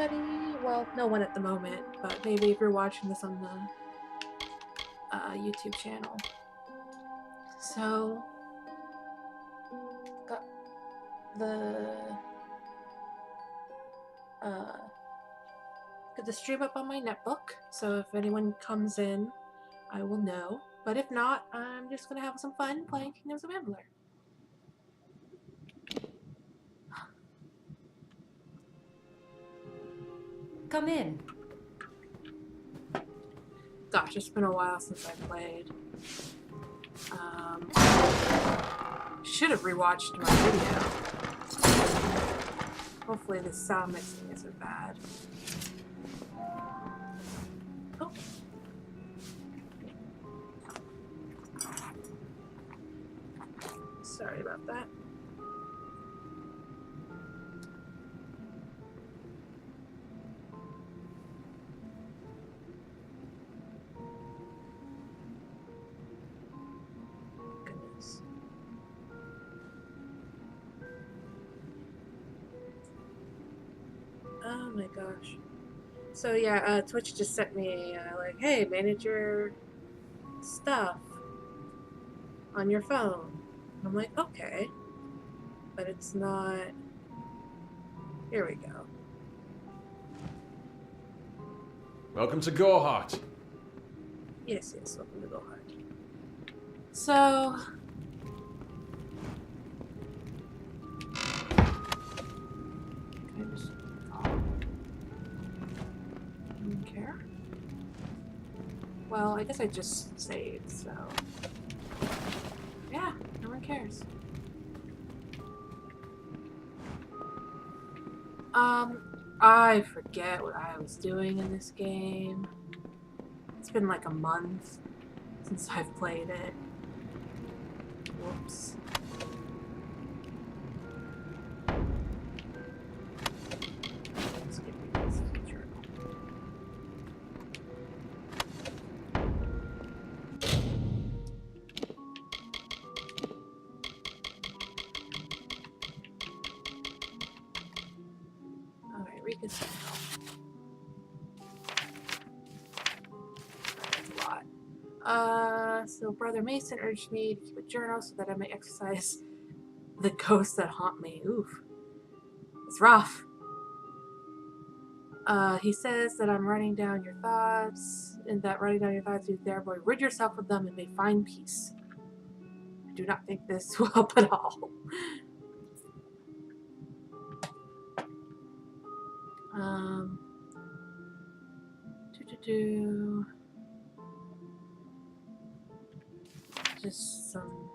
anybody? Well, no one at the moment, but maybe if you're watching this on the YouTube channel. So, got the stream up on my netbook, so if anyone comes in, I will know. But if not, I'm just gonna have some fun playing Kingdoms of Amalur. Come in. Gosh, it's been a while since I played. Should have rewatched my video. Hopefully the sound mixing isn't bad. Oh. Sorry about that. Goodness. Oh my gosh. So yeah, Twitch just sent me like, hey, manage your stuff on your phone. And I'm like, okay. But it's not. Here we go. Welcome to Gorehart. Yes, welcome to Gohart. So. Can I just call? Don't care. Well, I guess I just saved, so. Yeah, no one cares. I forget what I was doing in this game. It's been like a month since I've played it. Whoops. Let's get rid of this journal. Reconcile. That's a lot. So Brother Mason urged me to keep a journal so that I may exercise the ghosts that haunt me. Oof. It's rough. He says that I'm writing down your thoughts, and that writing down your thoughts you thereby rid yourself of them and may find peace. I do not think this will help at all. Just some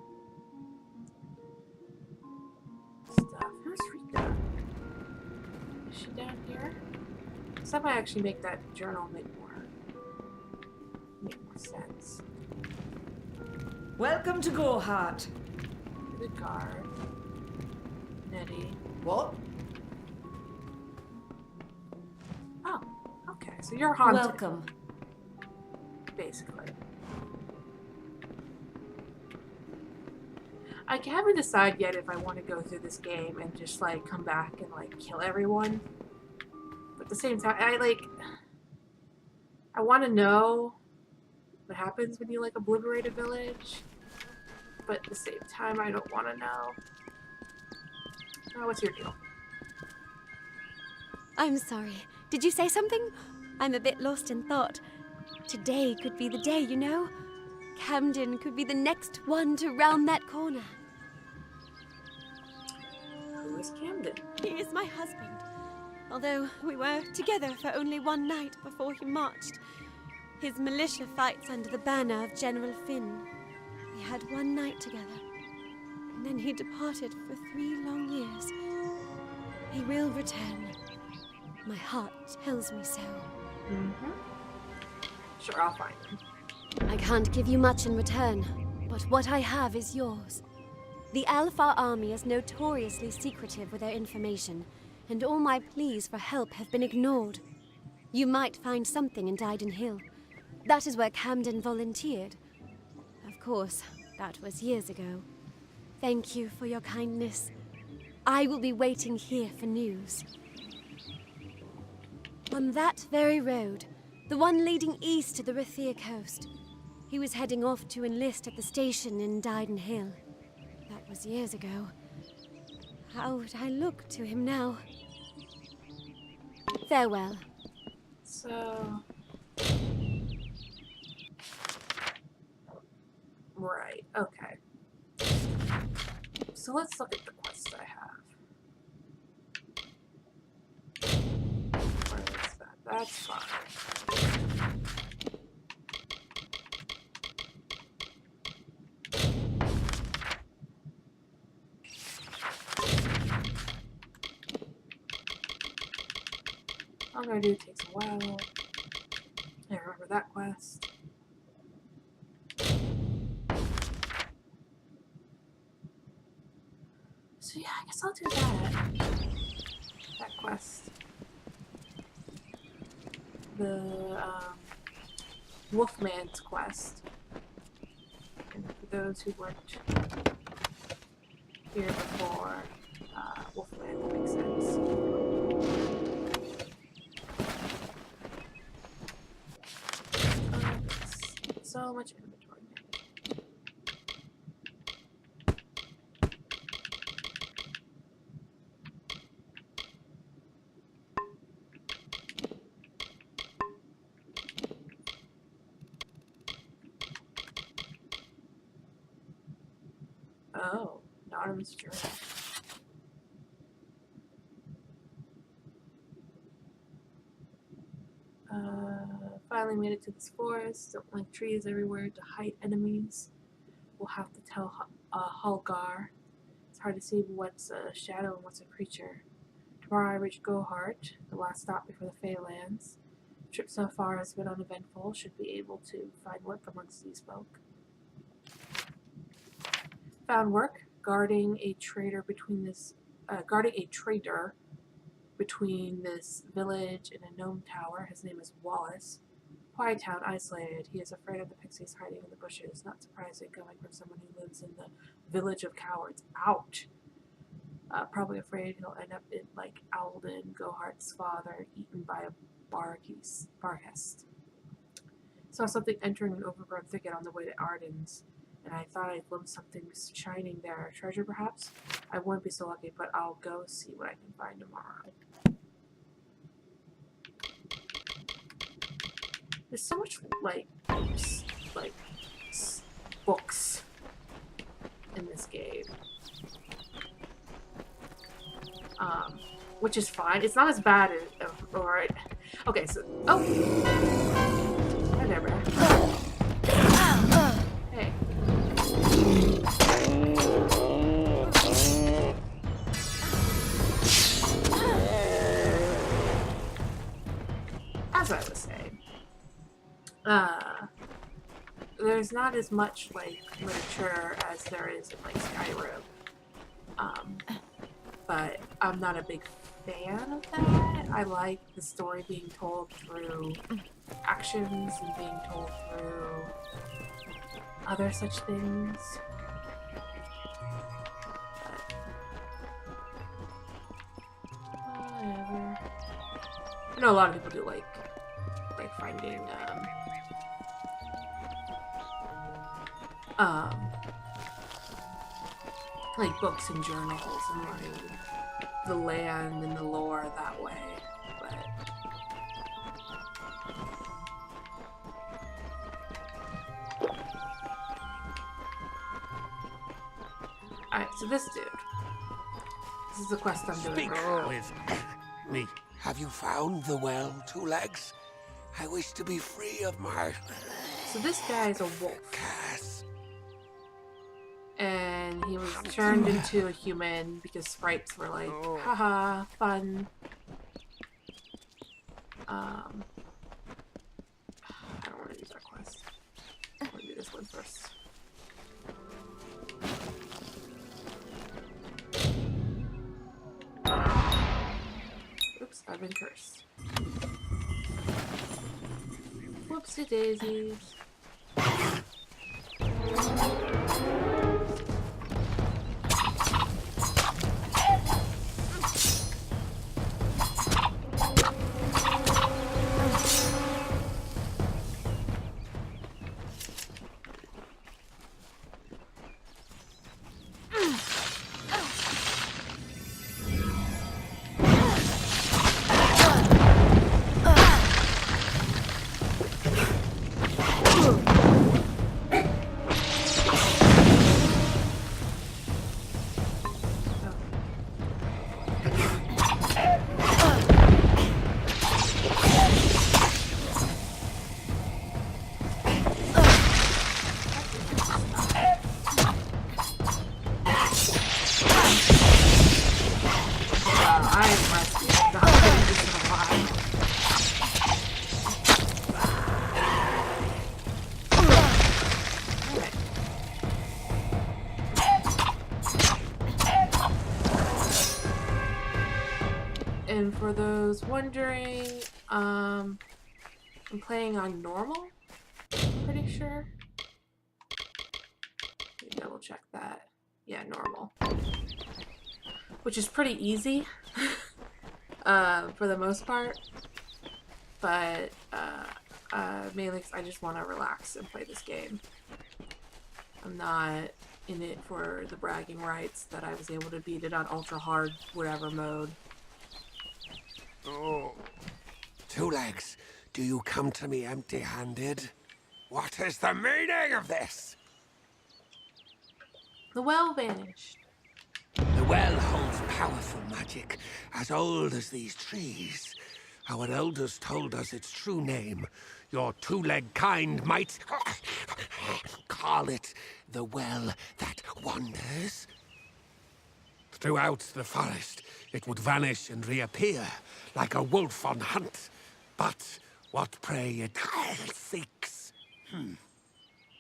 stuff. Who's Rika? Is she down here? Some might actually make that journal make more sense. Welcome to Gorehart. The guard. Nettie. What? Oh, okay. So you're haunted. Welcome. Basically. I haven't decided yet if I want to go through this game and just like come back and like kill everyone. But at the same time, I want to know what happens when you like obliterate a village. But at the same time, I don't want to know. Oh, what's your deal? I'm sorry. Did you say something? I'm a bit lost in thought. Today could be the day, you know? Camden could be the next one to round that corner. Who is Camden? He is my husband. Although we were together for only one night before he marched. His militia fights under the banner of General Finn. We had one night together. And then he departed for 3 long years. He will return. My heart tells me so. Mm-hmm. Sure, I'll find him. I can't give you much in return, but what I have is yours. The Alpha army is notoriously secretive with their information, and all my pleas for help have been ignored. You might find something in Dyden Hill. That is where Camden volunteered. Of course, that was years ago. Thank you for your kindness. I will be waiting here for news. On that very road, the one leading east to the Rathia coast. He was heading off to enlist at the station in Dyden Hill. That was years ago. How would I look to him now? Farewell. So... Right, okay. So let's look at the quests I have. Where is that? That's fine. All I'm gonna do takes a while. I remember that quest. So yeah, I guess I'll do that. That quest. The Wolfman's quest. And for those who weren't here before, Wolfman will make sense. So much inventory management. Oh, anonymous journal. Finally made it to this forest. Don't like trees everywhere to hide enemies. We'll have to tell Hulgar. It's hard to see what's a shadow and what's a creature. Tomorrow I reach Gohart, the last stop before the Feylands. The trip so far has been uneventful. Should be able to find work amongst these folk. Found work guarding a trader between this village and a gnome tower. His name is Wallace. Quiet town, isolated. He is afraid of the pixies hiding in the bushes. Not surprising coming from someone who lives in the village of cowards. Ouch! Probably afraid he'll end up in like Alden, Gohart's father, eaten by a Barghest. Saw something entering an overgrown thicket on the way to Arden's, and I thought I glimpsed something shining there. Treasure, perhaps? I wouldn't be so lucky, but I'll go see what I can find tomorrow. There's so much, books in this game. Which is fine. It's not as bad as, alright. Okay, so, oh! Hi there, Brad. Hey. As I was saying, there's not as much literature as there is in Skyrim, but I'm not a big fan of that. I like the story being told through actions and being told through other such things. But whatever. I know a lot of people do like finding books and journals and learning the land and the lore that way, but alright, so this dude. This is the quest I'm doing Speak right now. with me. Have you found the well, Two Legs? I wish to be free of my So this guy is a wolf. Cass. And he was turned into a human because sprites were like, haha, fun. I don't want to do that quest. I want to do this one first. Oops, I've been cursed. Whoopsie daisies. And for those wondering, I'm playing on normal, I'm pretty sure. Let me double check that. Yeah, normal. Which is pretty easy for the most part. But mainly 'cause I just want to relax and play this game. I'm not in it for the bragging rights that I was able to beat it on ultra hard, whatever mode. Oh. Two Legs, do you come to me empty-handed? What is the meaning of this? The well vanished. The well holds powerful magic, as old as these trees. Our elders told us its true name. Your two-leg kind might call it the well that wanders. Throughout the forest, it would vanish and reappear, like a wolf on hunt. But what prey it seeks.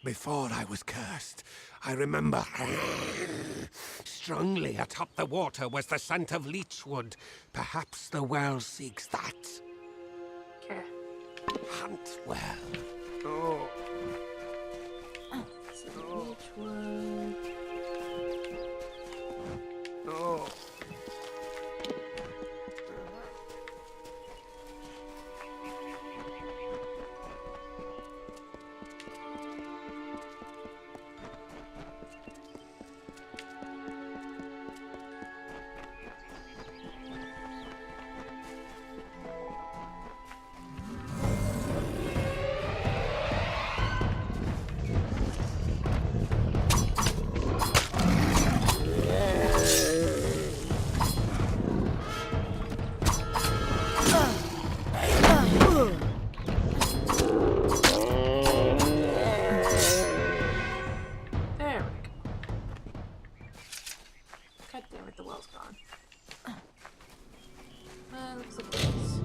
Before I was cursed, I remember strongly atop the water was the scent of leechwood. Perhaps the well seeks that. Okay. Hunt well. Oh. So each one. Oh. There we go. God damn it, the well's gone. Looks like this.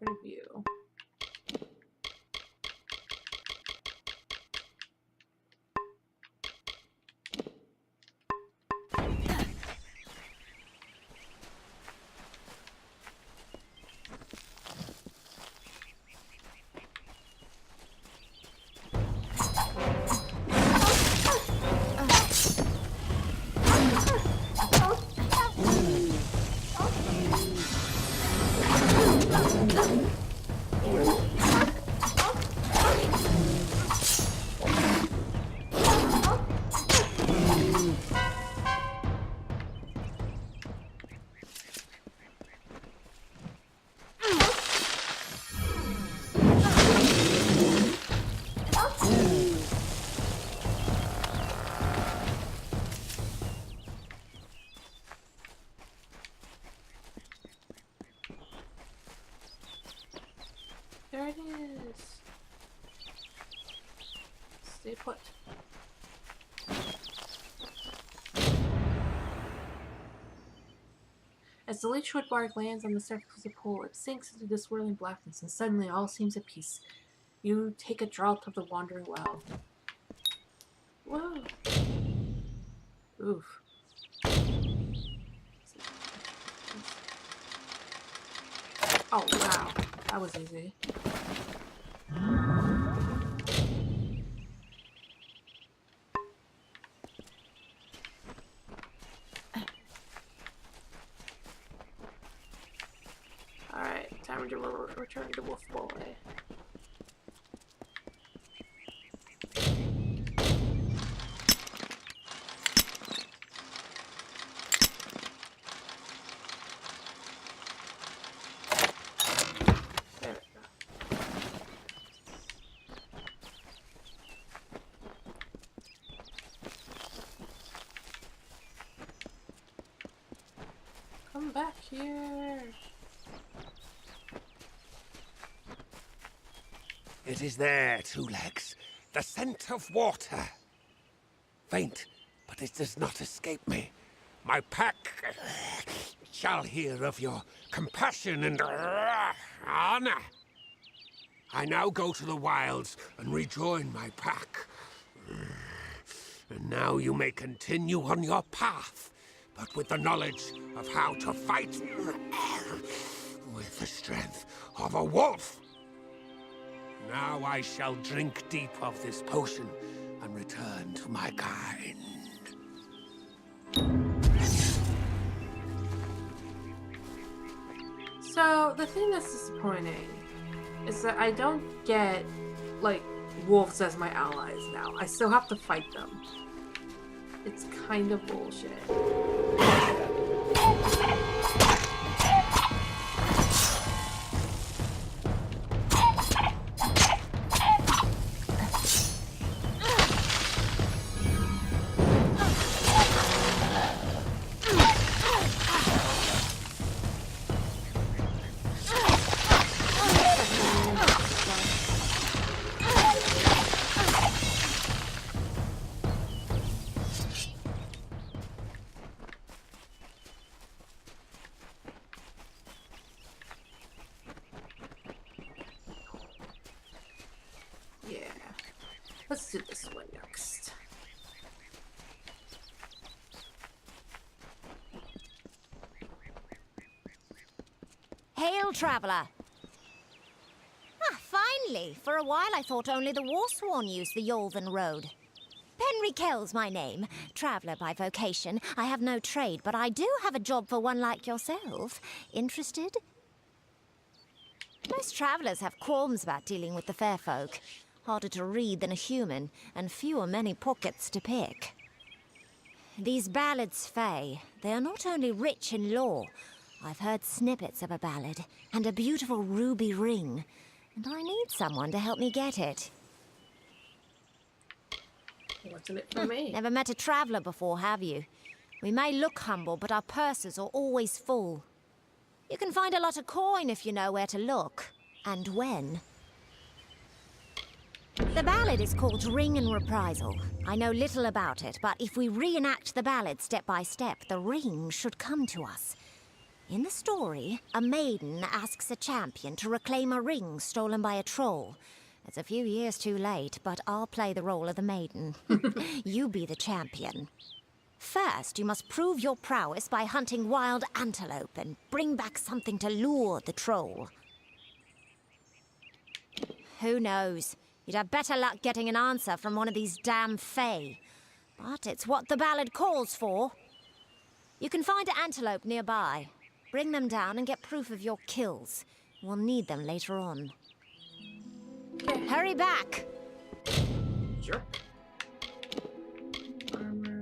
Review. There it is. Stay put. As the leechwood bark lands on the surface of the pool, it sinks into the swirling blackness, and suddenly all seems at peace. You take a draught of the wandering well. Whoa. Oof. Oh, wow. That was easy. Alright, time to return to Wolf Boy. There we go. Come back here. It is there, Two Legs. The scent of water. Faint, but it does not escape me. My pack shall hear of your compassion and honor. I now go to the wilds and rejoin my pack. And now you may continue on your path, but with the knowledge of how to fight with the strength of a wolf. Now I shall drink deep of this potion and return to my kind. So, the thing that's disappointing is that I don't get, like, wolves as my allies now. I still have to fight them. It's kind of bullshit. Let's do this one next. Hail, traveller! Ah, finally! For a while I thought only the Warsworn used the Yolven Road. Penry Kell's my name. Traveller by vocation. I have no trade, but I do have a job for one like yourself. Interested? Most travellers have qualms about dealing with the fair folk. Harder to read than a human, and fewer many pockets to pick. These ballads, Fae, they are not only rich in lore. I've heard snippets of a ballad, and a beautiful ruby ring, and I need someone to help me get it. What's in it for me? Never met a traveller before, have you? We may look humble, but our purses are always full. You can find a lot of coin if you know where to look, and when. The ballad is called Ring and Reprisal. I know little about it, but if we reenact the ballad step by step, the ring should come to us. In the story, a maiden asks a champion to reclaim a ring stolen by a troll. It's a few years too late, but I'll play the role of the maiden. You be the champion. First, you must prove your prowess by hunting wild antelope and bring back something to lure the troll. Who knows? You'd have better luck getting an answer from one of these damn Fae. But it's what the ballad calls for. You can find an antelope nearby. Bring them down and get proof of your kills. We'll need them later on. Okay. Hurry back! Sure. Armor.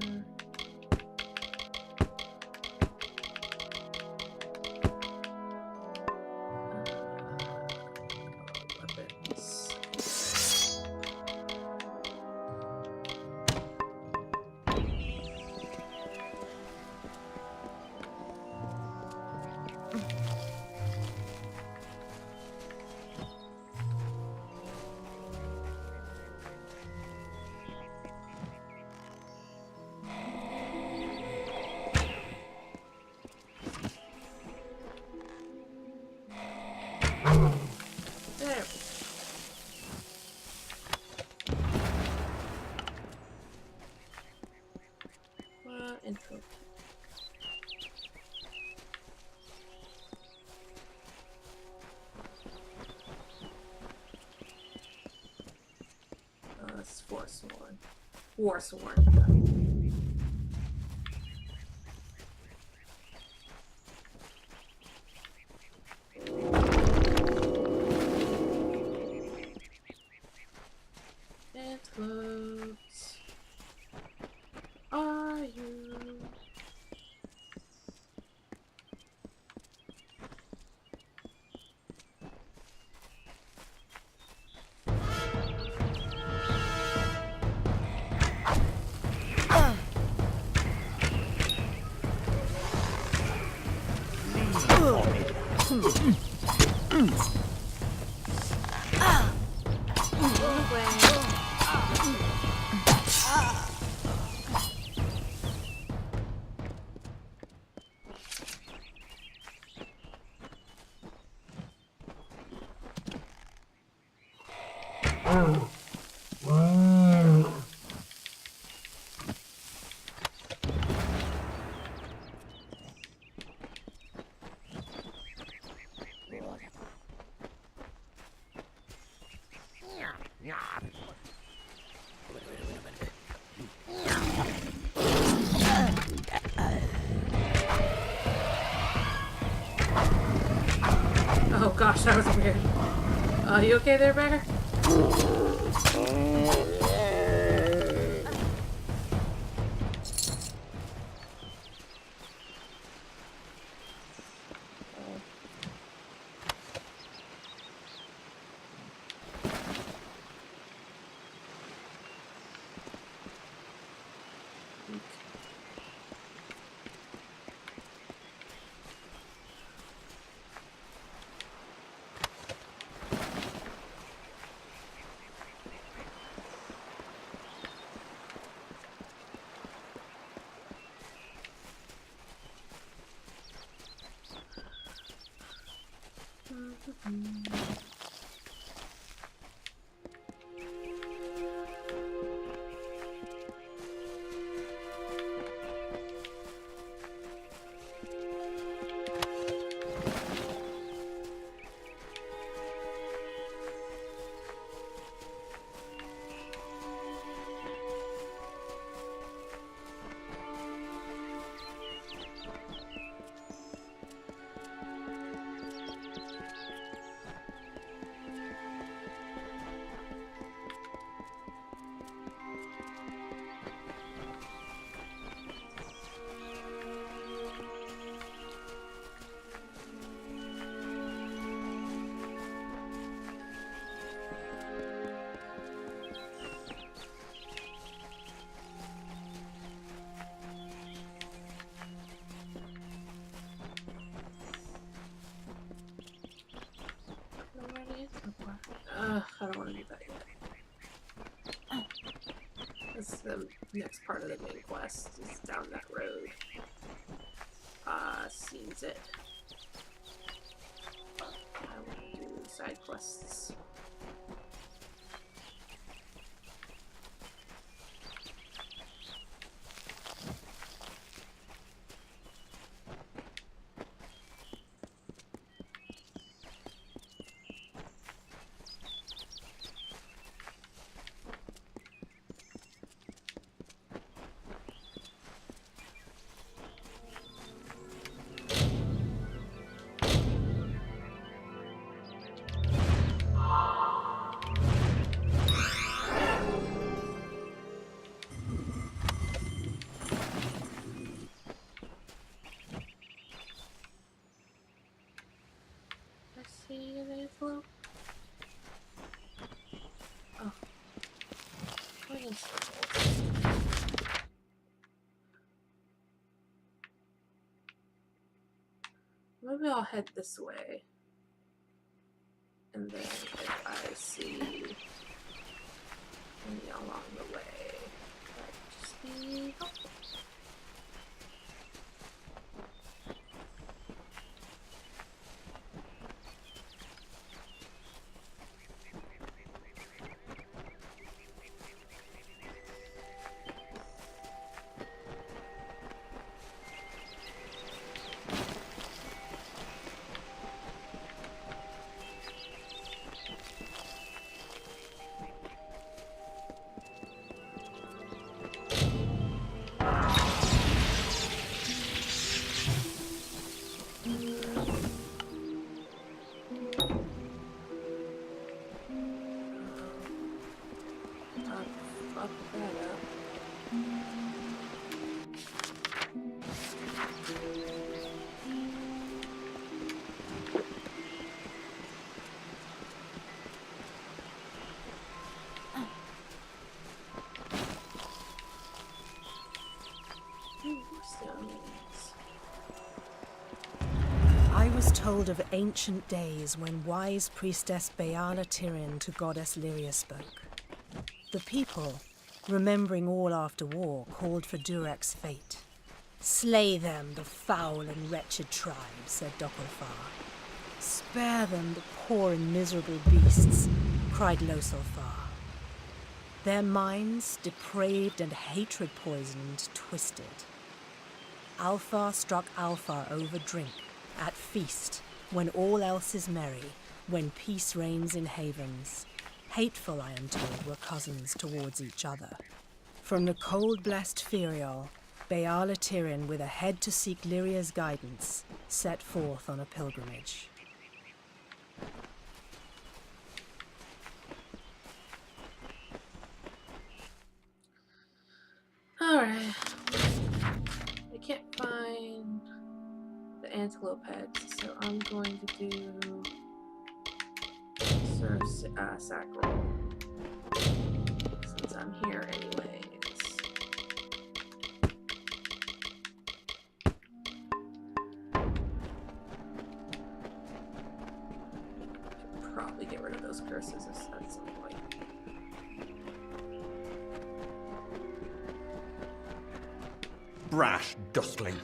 Weapons. There. Intro. That's Forsworn. Warsworn. Antelopes. Are you? Oh gosh, that was weird. You okay there, Bear? I don't want to do that yet. That's the next part of the main quest, is down that road. Seems it. I want to do side quests. See an antelope? Oh. What is this? Maybe I'll head this way. And then if I see any along the way, that'd just be helpful. I was told of ancient days when wise priestess Bayala Tirin to goddess Lyria spoke. The people, remembering all after war, called for Durek's fate. Slay them, the foul and wretched tribe, said Dokalfar. Spare them, the poor and miserable beasts, cried Losalfar. Their minds, depraved and hatred-poisoned, twisted. Alpha struck Alpha over drink, at feast, when all else is merry, when peace reigns in havens. Hateful, I am told, were cousins towards each other. From the cold-blessed Ferial, Beala Tirin, with a head to seek Lyria's guidance, set forth on a pilgrimage. Alright. I can't find the antelope heads, so I'm going to do sack roll. Since I'm here anyways. Should probably get rid of those curses at some point. Brash dustling.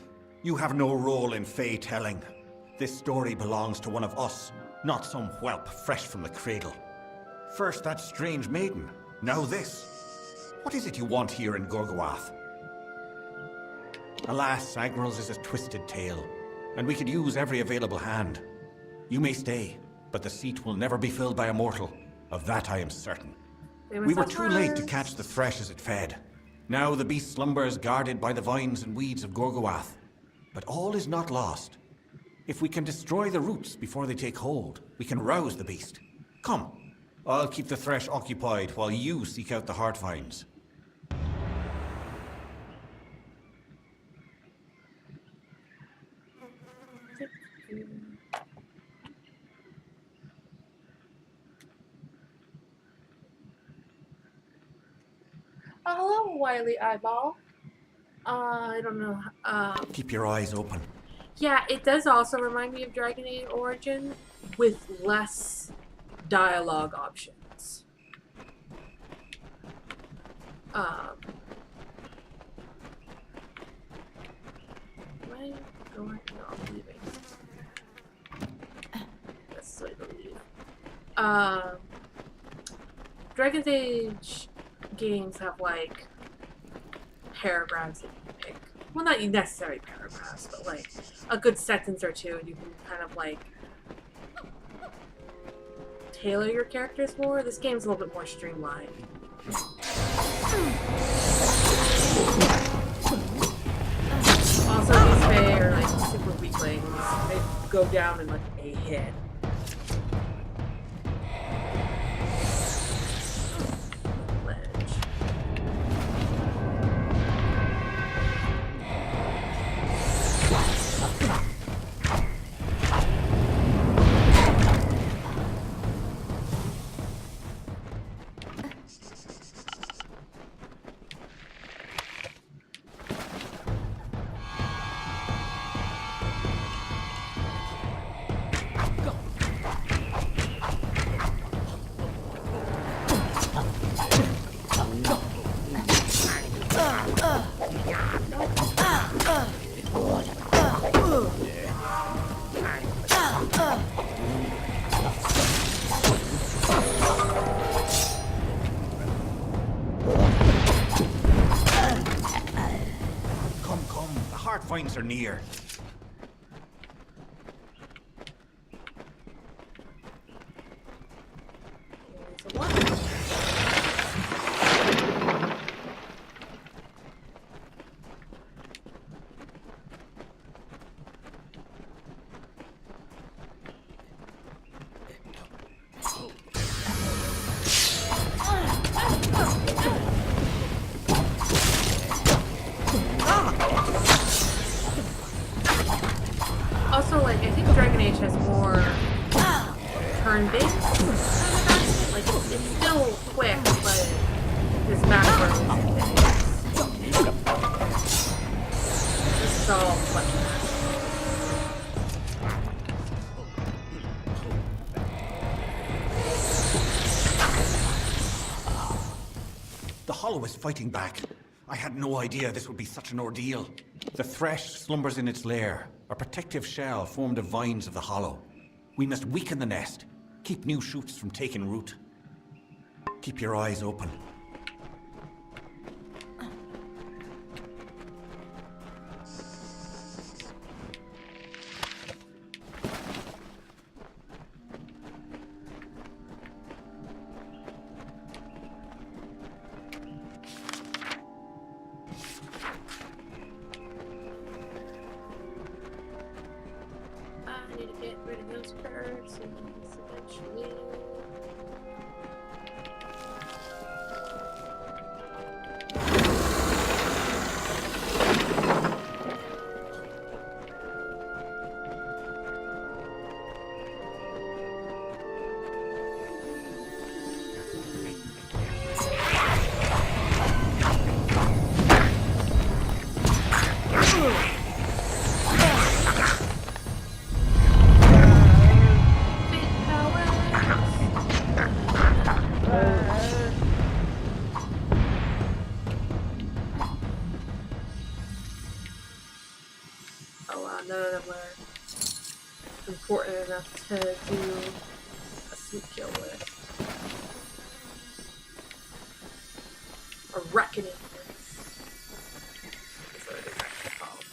You have no role in Fey telling. This story belongs to one of us, not some whelp fresh from the cradle. First that strange maiden, now this. What is it you want here in Gorgoath? Alas, Agrel's is a twisted tale, and we could use every available hand. You may stay, but the seat will never be filled by a mortal. Of that I am certain. We were too late to catch the thresh as it fed. Now the beast slumbers guarded by the vines and weeds of Gorgoath. But all is not lost. If we can destroy the roots before they take hold, we can rouse the beast. Come, I'll keep the thresh occupied while you seek out the heart vines. Hello, Wily Eyeball. I don't know. Keep your eyes open. Yeah, it does also remind me of Dragon Age Origin with less dialogue options. Am I going? No, I'm leaving. That's the way to leave. Dragon Age games have like paragraphs that you can pick. Well, not necessarily paragraphs, but like a good sentence or two, and you can kind of like tailor your characters more. This game's a little bit more streamlined. Also, these Fae are like super weaklings. They go down in like a hit. Vines are near. Also, like, I think Dragon Age has more turn-based. Like, it's still quick, but there's macros and things. This is all much The Hollow is fighting back. I had no idea this would be such an ordeal. The thresh slumbers in its lair, a protective shell formed of vines of the Hollow. We must weaken the nest, keep new shoots from taking root. Keep your eyes open. oopsies eventually. None of them were important enough to do a sneak kill with. A reckoning with. That's what it is actually called.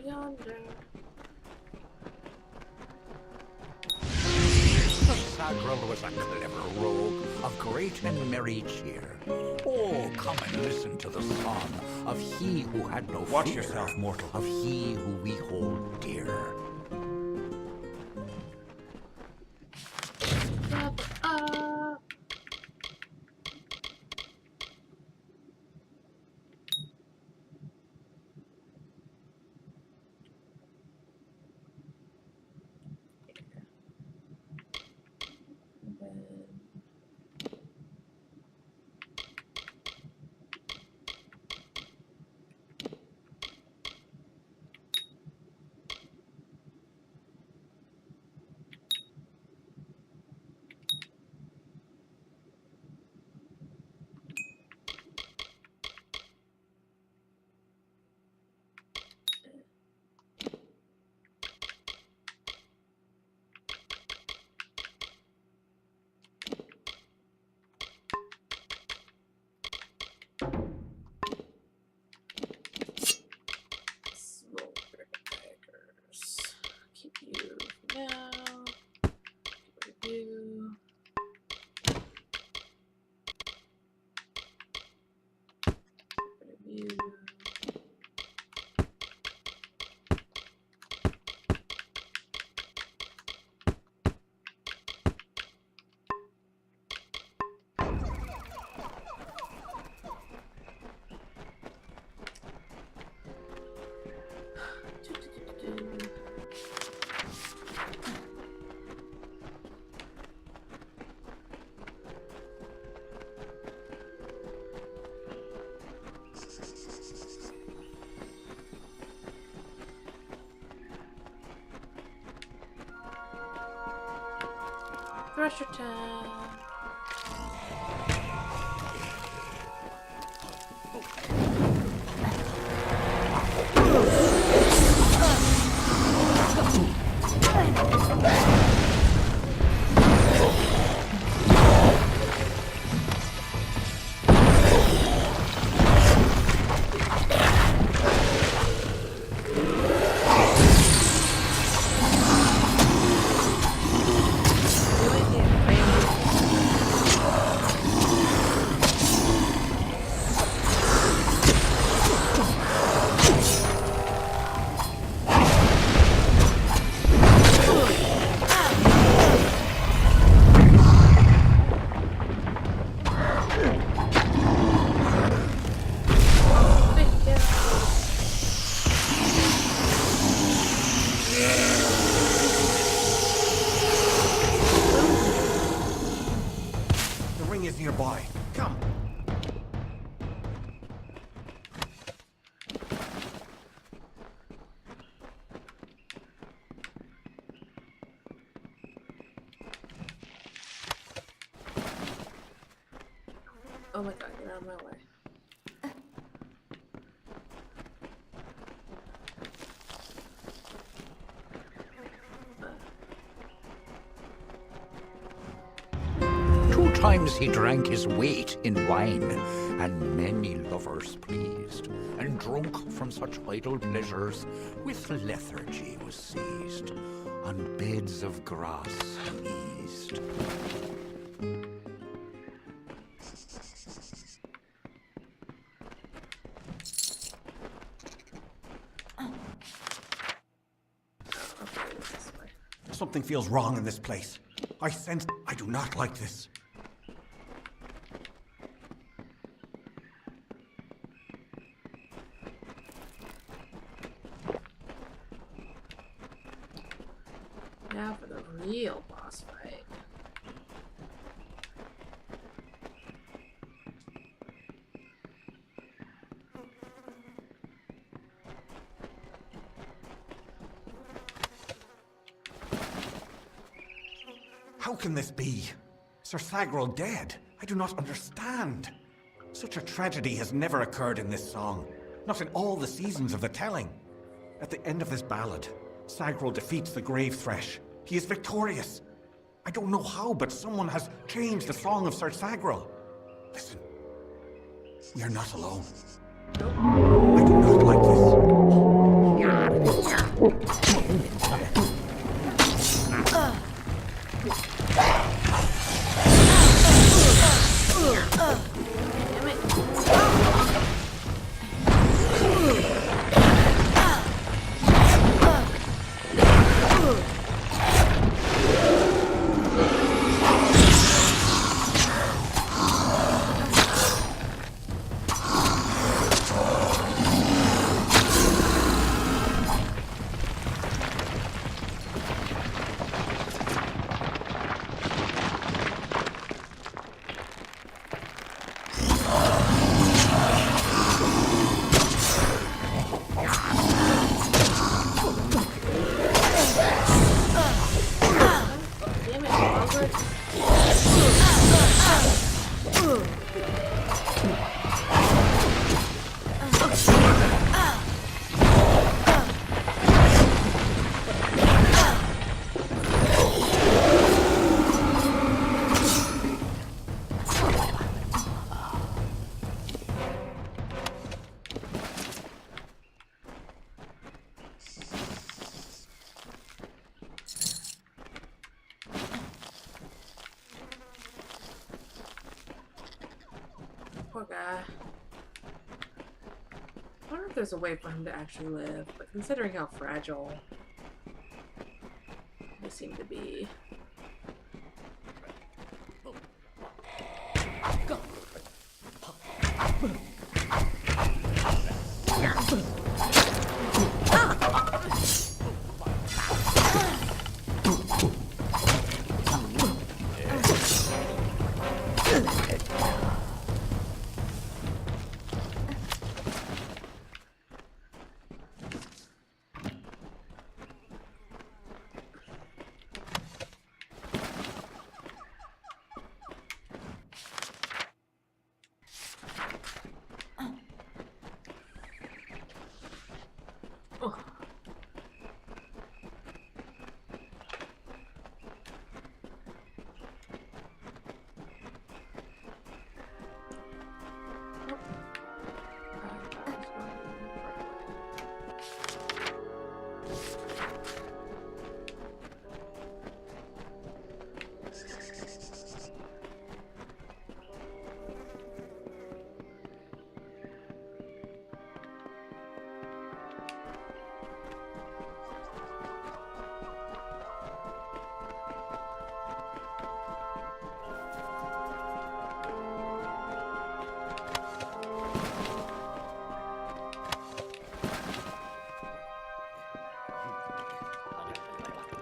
Yonder. Sagril was a clever rogue of great and merry cheer. Oh, come and listen to the song of he who had no fear. Watch yourself, mortal. Of he who we hold dear. treasure time. The ring is nearby. Come. Oh my god, get out of my way. Two times he drank his weight in wine, and many lovers pleased, and drunk from such idle pleasures, with lethargy was seized, on beds of grass eased. Something feels wrong in this place. I sense I do not like this. Now for the real boss fight. How can this be? Sir Sagrel dead? I do not understand. Such a tragedy has never occurred in this song. Not in all the seasons of the telling. At the end of this ballad, Sagrel defeats the Grave Thresh. He is victorious. I don't know how, but someone has changed the song of Sir Sagrel. Listen. We are not alone. I do not like Poor guy. I wonder if there's a way for him to actually live, but considering how fragile they seem to be.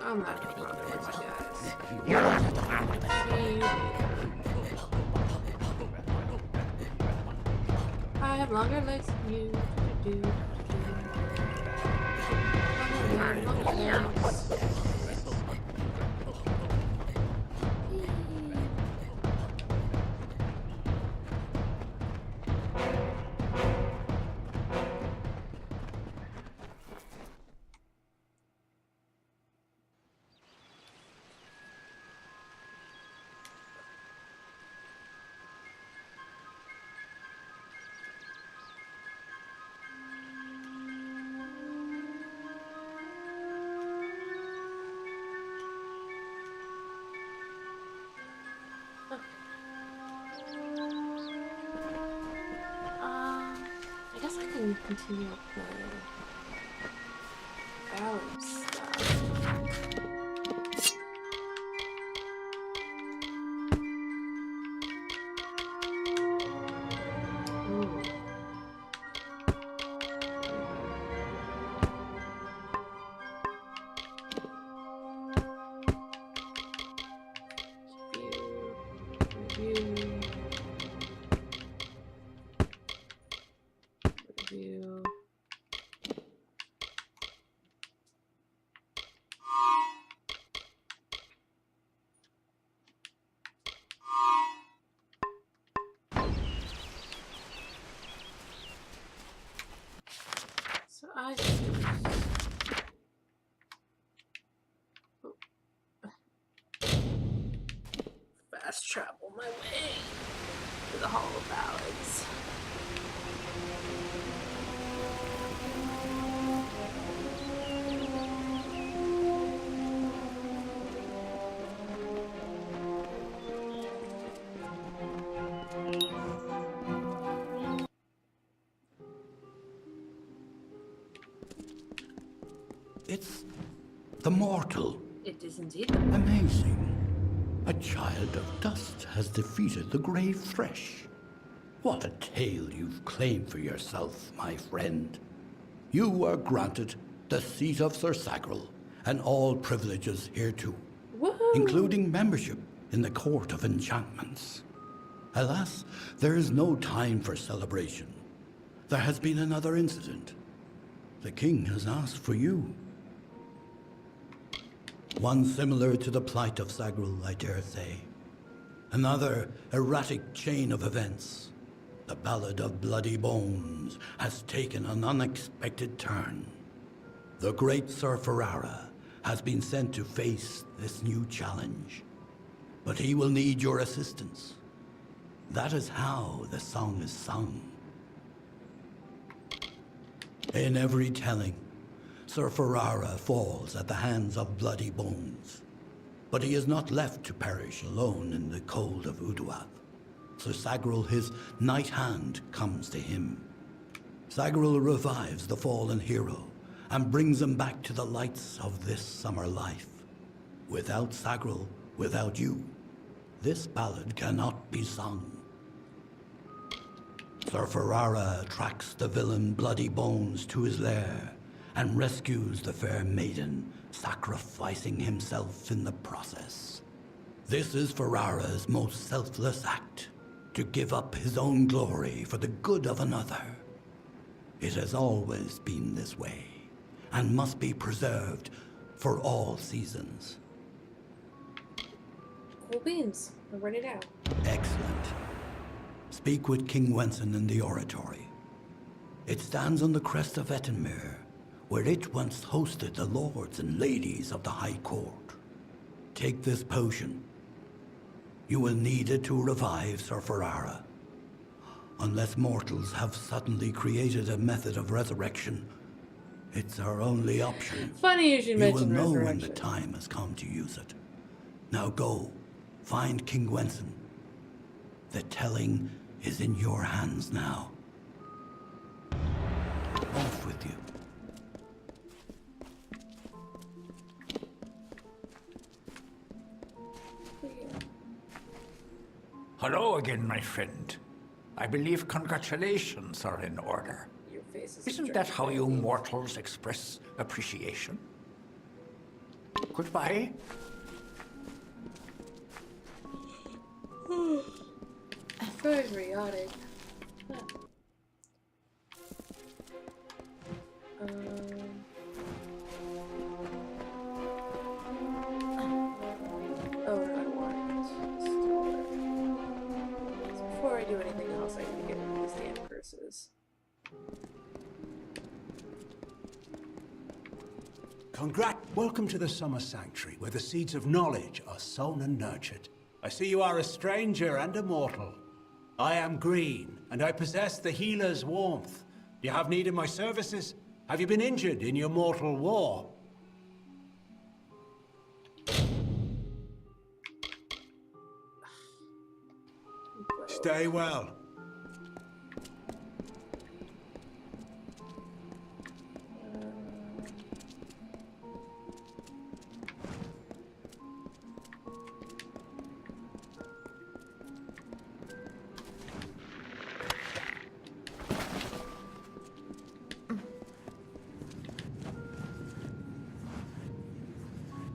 I'm not gonna bother with you guys. I have longer legs than you. Longer legs. I guess I can continue with the ballad stuff. Ooh. Review. So I fast travel my way to the Hall of Ballads. It's the mortal. It is indeed. Amazing. A child of dust has defeated the grave thresh. What a tale you've claimed for yourself, my friend. You are granted the seat of Sir Sagril and all privileges hereto, including membership in the Court of Enchantments. Alas, there is no time for celebration. There has been another incident. The king has asked for you. One similar to the plight of Sagril, I dare say. Another erratic chain of events. The Ballad of Bloody Bones has taken an unexpected turn. The great Sir Ferrara has been sent to face this new challenge. But he will need your assistance. That is how the song is sung. In every telling, Sir Ferrara falls at the hands of Bloody Bones. But he is not left to perish alone in the cold of Uduath. Sir Sagril, his knight hand, comes to him. Sagril revives the fallen hero and brings him back to the lights of this summer life. Without Sagril, without you, this ballad cannot be sung. Sir Ferrara tracks the villain Bloody Bones to his lair and rescues the fair maiden, sacrificing himself in the process. This is Ferrara's most selfless act, to give up his own glory for the good of another. It has always been this way, and must be preserved for all seasons. Cool beans. I'll write it out. Excellent. Speak with King Wenson in the oratory. It stands on the crest of Ettenmere, where it once hosted the lords and ladies of the High Court. Take this potion. You will need it to revive Sir Ferrara. Unless mortals have suddenly created a method of resurrection, it's our only option. Funny you should mention You will know resurrection. when the time has come to use it. Now go, find King Wenson. The telling is in your hands now. Off with you. Hello again, my friend. I believe congratulations are in order. Your face is Isn't that how you mortals express appreciation? Goodbye. Very chaotic. Huh. Oh, no, I want store. So before I do anything else, I need to get rid of these damn curses. Welcome to the Summer Sanctuary, where the seeds of knowledge are sown and nurtured. I see you are a stranger and a mortal. I am Green, and I possess the healer's warmth. Do you have need of my services? Have you been injured in your mortal war? Stay well.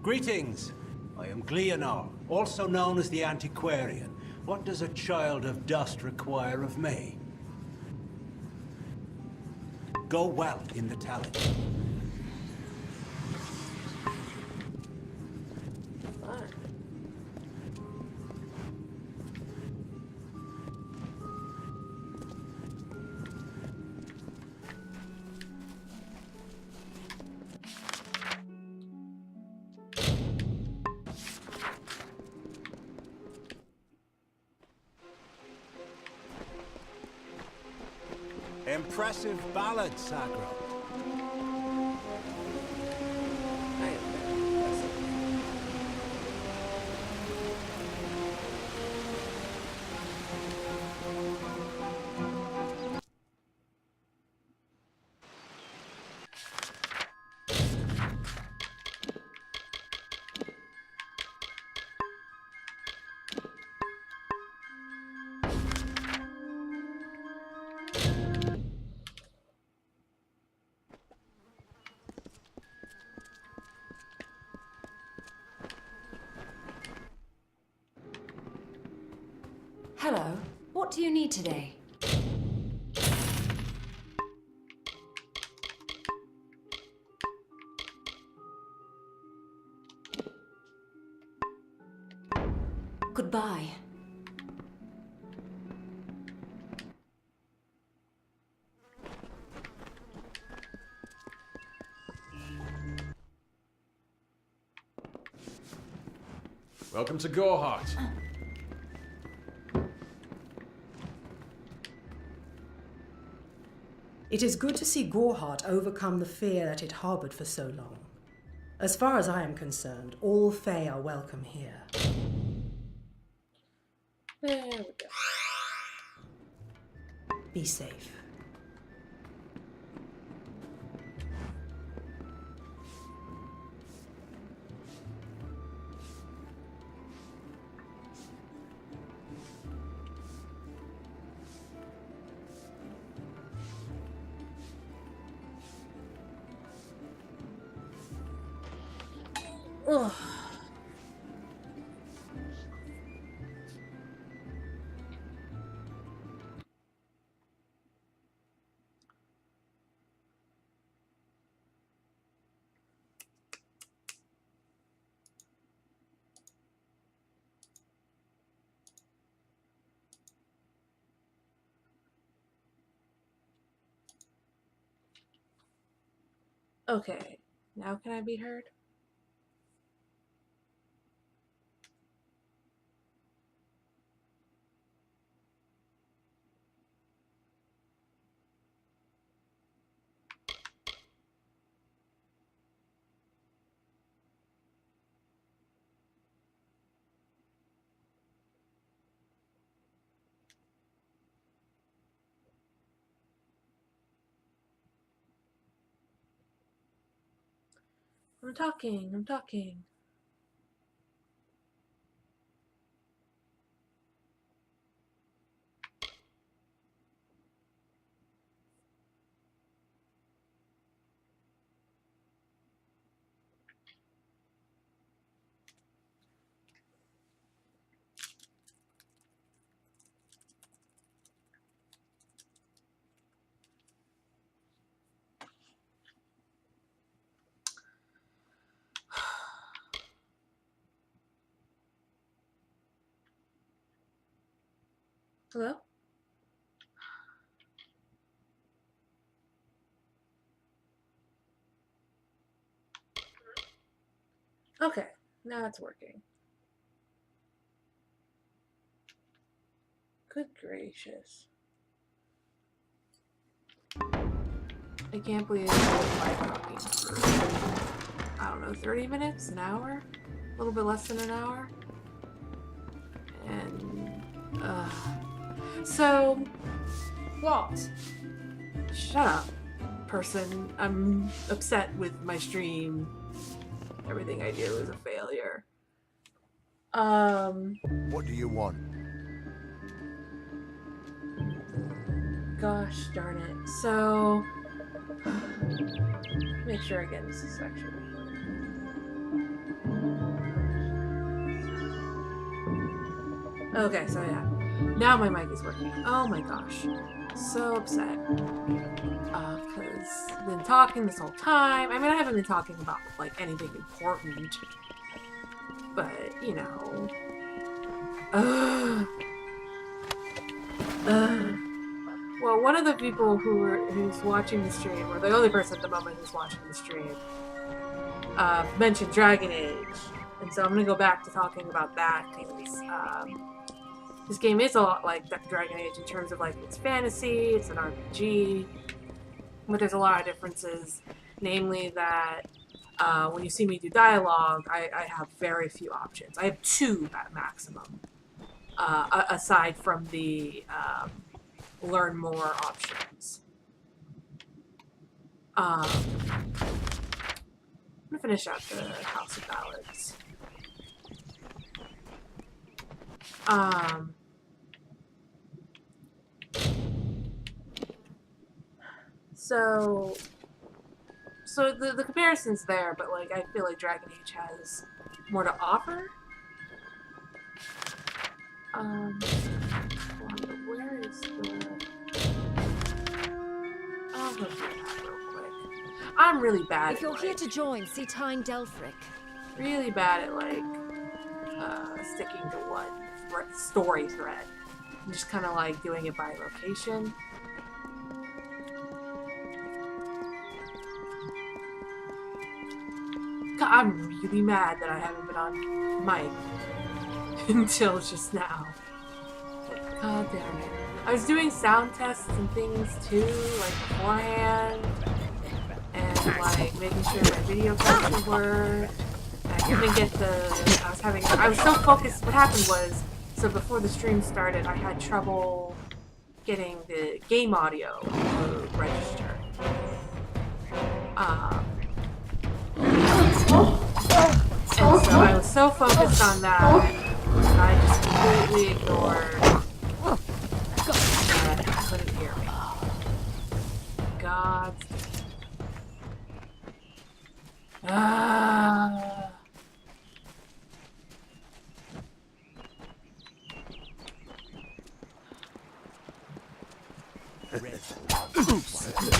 Greetings. I am Gleonor, also known as the Antiquarian. What does a child of dust require of me? Go well in the telling. Fun. Impressive ballad, Sagro. I am very impressive. Hello. What do you need today? Goodbye. Welcome to Gorhart. It is good to see Gorhart overcome the fear that it harbored for so long. As far as I am concerned, all Fae are welcome here. There we go. Be safe. Ugh. Okay, now can I be heard? I'm talking, I'm talking. Hello? Okay, now it's working. Good gracious. I can't believe I've been talking for, I don't know, 30 minutes, an hour? A little bit less than an hour? And, so, Walt, shut up, person. I'm upset with my stream. Everything I do is a failure. What do you want? Gosh darn it. So, make sure I get into this section. Okay, so yeah. Now my mic is working. Oh my gosh. So upset. Because I've been talking this whole time. I mean, I haven't been talking about, like, anything important. But, you know. Well, one of the people who's watching the stream, or the only person at the moment who's watching the stream, mentioned Dragon Age. And so I'm going to go back to talking about that, because this game is a lot like Dragon Age in terms of, like, it's fantasy, it's an RPG, but there's a lot of differences, namely that when you see me do dialogue, I have very few options. I have 2 at maximum, aside from the learn more options. I'm gonna finish out the House of Ballads. So the comparison's there, but like I feel like Dragon Age has more to offer. Where is the? I'll go through that real quick. I'm really bad. If you're here to join, see Tyne Delphric. Really bad at like sticking to one story thread. I'm just kind of like doing it by location. God, I'm really mad that I haven't been on mic until just now. God damn it. I was doing sound tests and things too, like beforehand, and like making sure my video capture worked. I couldn't get I was so focused. What happened was, so before the stream started, I had trouble getting the game audio to register. And so I was so focused on that, I just completely ignored that I couldn't hear me. God.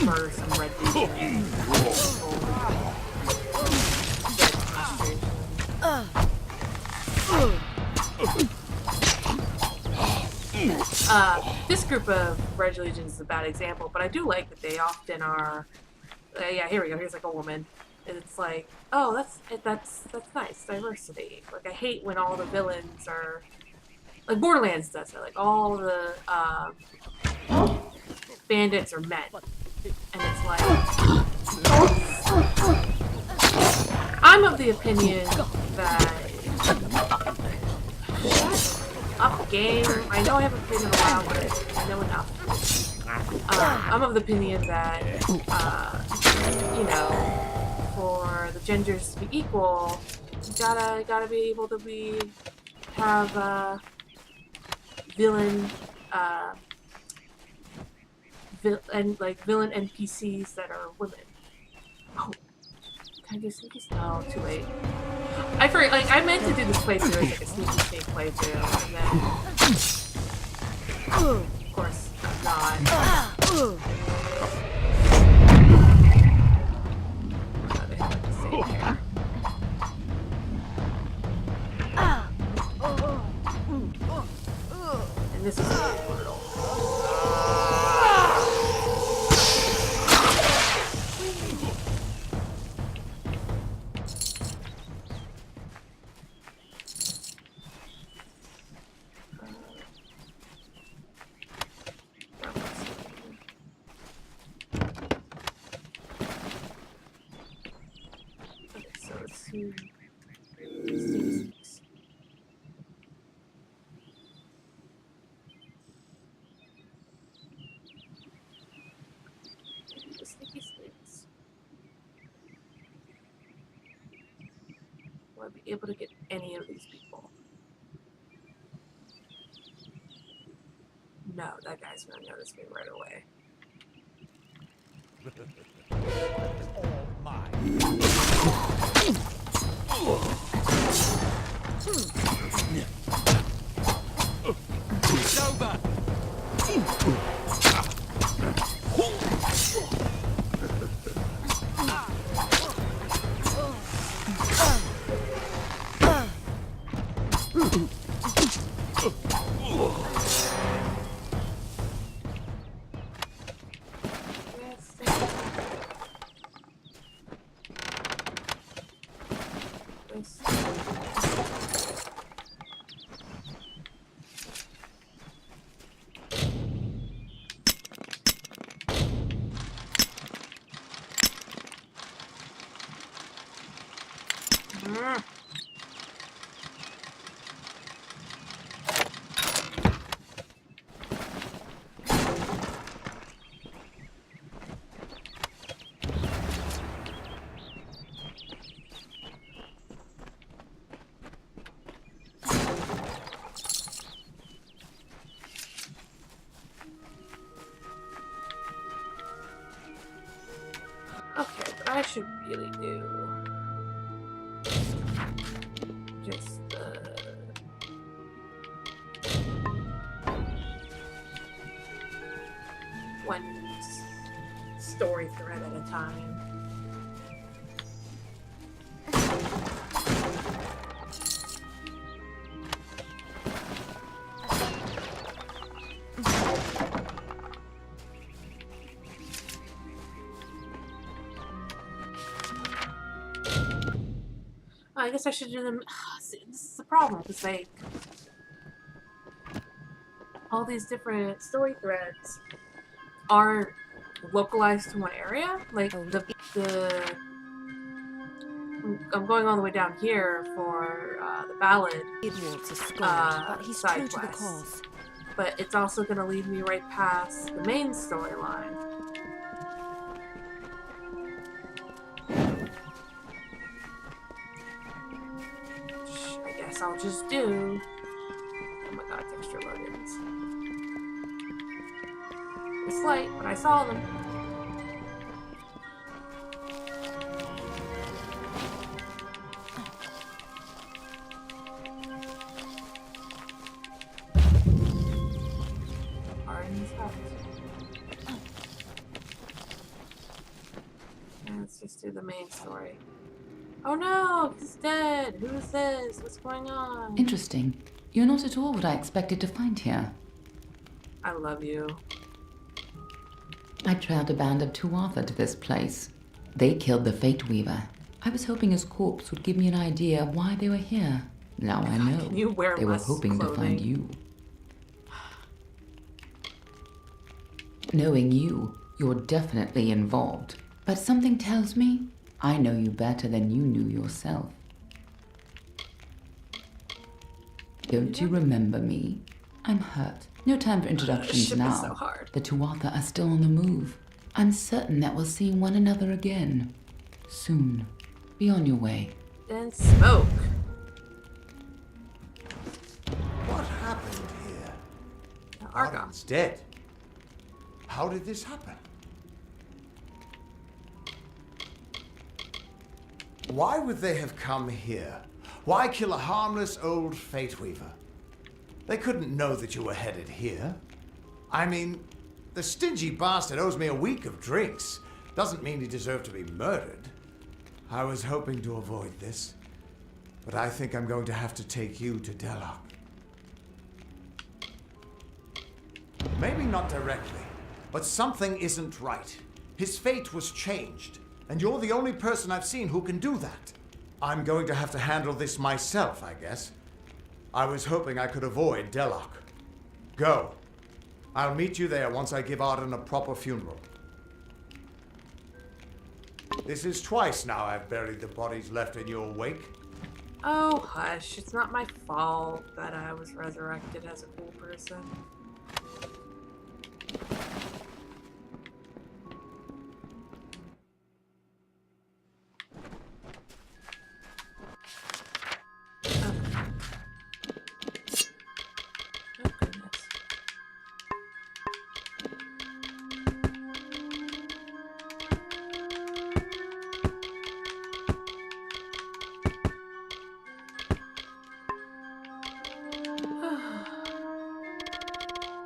Murder some red this group of Red Legions is a bad example, but I do like that they often are. Yeah, here we go. Here's like a woman. And it's like, oh, that's nice diversity. Like I hate when all the villains are like Borderlands does it. Like all the bandits are men, and it's like I'm of the opinion that. Up game. I know I haven't played in a while, but I know enough. I'm of the opinion that, you know, for the genders to be equal, you gotta be able to have villain NPCs that are women. Oh, can I do sneaky? No, too late. I forget, like, I meant to do this playthrough as like a sneaky sneak playthrough, and then, of course, I'm not. They have like the same hair. And this is really Two. 6. The sticky sticks. Will I be able to get any of these people? No, that guy's gonna notice me right away. All mine. It's over. Okay, but I should really do just one story thread at a time. I guess I should do them. See, this is the problem, because like all these different story threads aren't localized to one area. Like I'm going all the way down here for the ballad but he's side true to the quest, cause. but it's also going to lead me right past the main storyline. I guess I'll just do. Oh my god, texture logins. It's light, but I saw them. Let's just do the main story. Oh no, he's dead. Who is this? What's going on? Interesting. You're not at all what I expected to find here. I love you. I trailed a band of Tuatha to this place. They killed the Fate Weaver. I was hoping his corpse would give me an idea of why they were here. Now I know. Can you wear they were less hoping clothing? to find you. Knowing you, you're definitely involved. But something tells me I know you better than you knew yourself. Don't you remember me? I'm hurt. No time for introductions ship now. is so hard. The Tuatha are still on the move. I'm certain that we'll see one another again. Soon. Be on your way. Then smoke. What happened here? Argon. Argon's dead. How did this happen? Why would they have come here? Why kill a harmless old Fate Weaver? They couldn't know that you were headed here. I mean, the stingy bastard owes me a week of drinks. Doesn't mean he deserved to be murdered. I was hoping to avoid this, but I think I'm going to have to take you to Delok. Maybe not directly, but something isn't right. His fate was changed, and you're the only person I've seen who can do that. I'm going to have to handle this myself, I guess. I was hoping I could avoid Delok. Go. I'll meet you there once I give Arden a proper funeral. This is twice now I've buried the bodies left in your wake. Oh, hush. It's not my fault that I was resurrected as a cool person.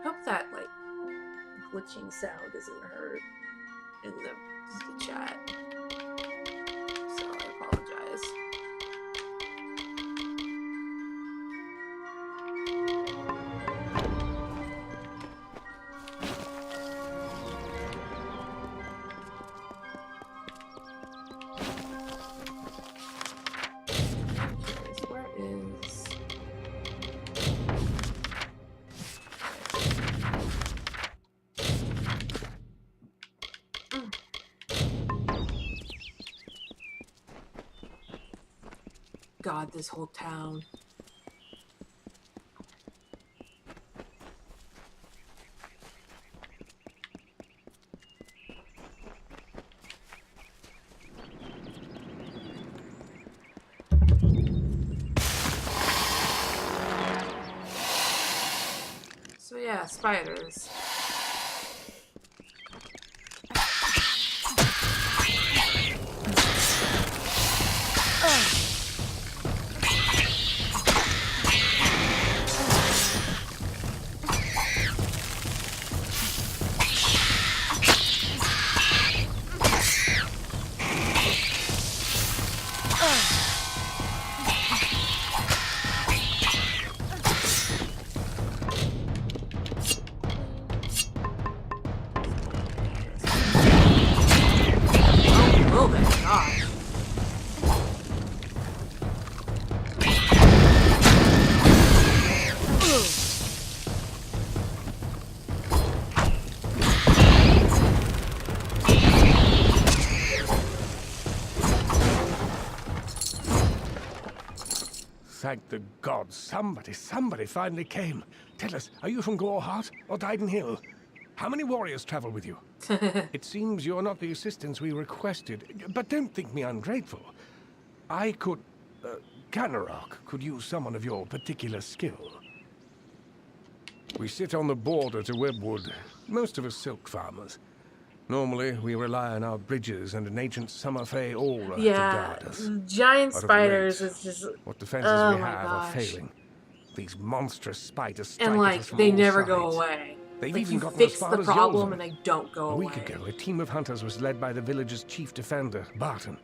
Hope that, like, glitching sound isn't heard in the chat. So I apologize. Where is... God, this whole town. So yeah, spiders. Oh my gosh. Thank the gods, somebody finally came. Tell us, are you from Gorehart or Dyden Hill? How many warriors travel with you? It seems you're not the assistance we requested, but don't think me ungrateful. I could... Canarok could use someone of your particular skill. We sit on the border to Webwood, most of us silk farmers. Normally, we rely on our bridges and an ancient summer fae aura to guard us. Giant But of spiders late, is just... what defenses oh we my have gosh. are failing. These monstrous spiders strike And at like, us from they all never sides. go away. They've Like, even you gotten fix as far the as problem Yolzum. and they don't go A away. week ago, a team of hunters was led by the village's chief defender, Barton.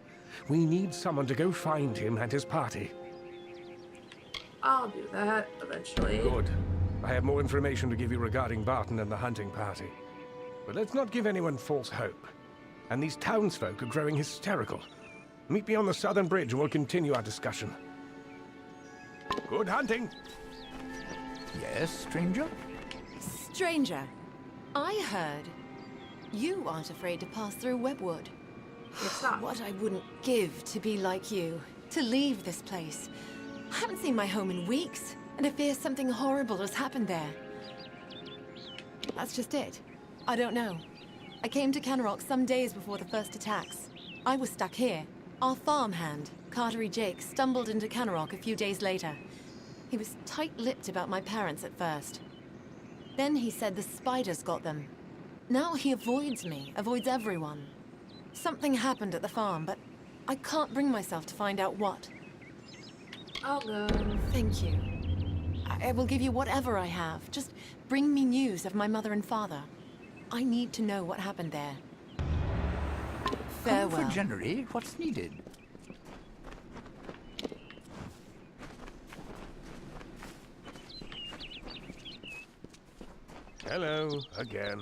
We need someone to go find him and his party. I'll do that eventually. Good. I have more information to give you regarding Barton and the hunting party. But let's not give anyone false hope. And these townsfolk are growing hysterical. Meet me on the southern bridge and we'll continue our discussion. Good hunting! Yes, stranger? Stranger, I heard you aren't afraid to pass through Webwood. It's not. What I wouldn't give to be like you, to leave this place. I haven't seen my home in weeks, and I fear something horrible has happened there. That's just it. I don't know. I came to Canarok some days before the first attacks. I was stuck here. Our farmhand, Cartery Jake, stumbled into Canarok a few days later. He was tight-lipped about my parents at first. Then he said the spiders got them. Now he avoids me, avoids everyone. Something happened at the farm, but I can't bring myself to find out what. I'll go. Thank you. I will give you whatever I have. Just bring me news of my mother and father. I need to know what happened there. Come Farewell. for January, what's needed? Hello, again.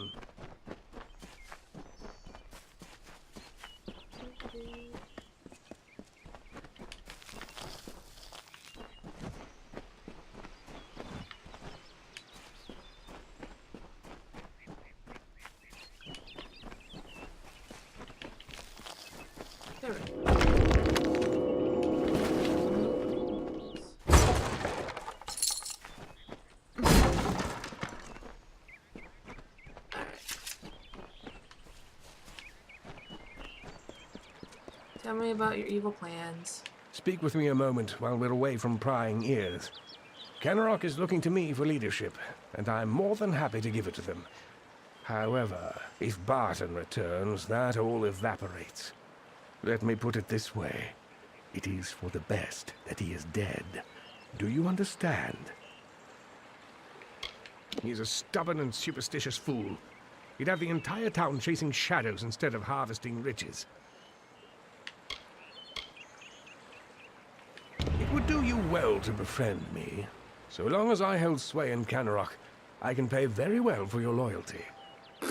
Tell me about your evil plans. Speak with me a moment while we're away from prying ears. Kenrock is looking to me for leadership, and I'm more than happy to give it to them. However, if Barton returns, that all evaporates. Let me put it this way. It is for the best that he is dead. Do you understand? He's a stubborn and superstitious fool. He'd have the entire town chasing shadows instead of harvesting riches. It would do you well to befriend me. So long as I hold sway in Kenrock, I can pay very well for your loyalty.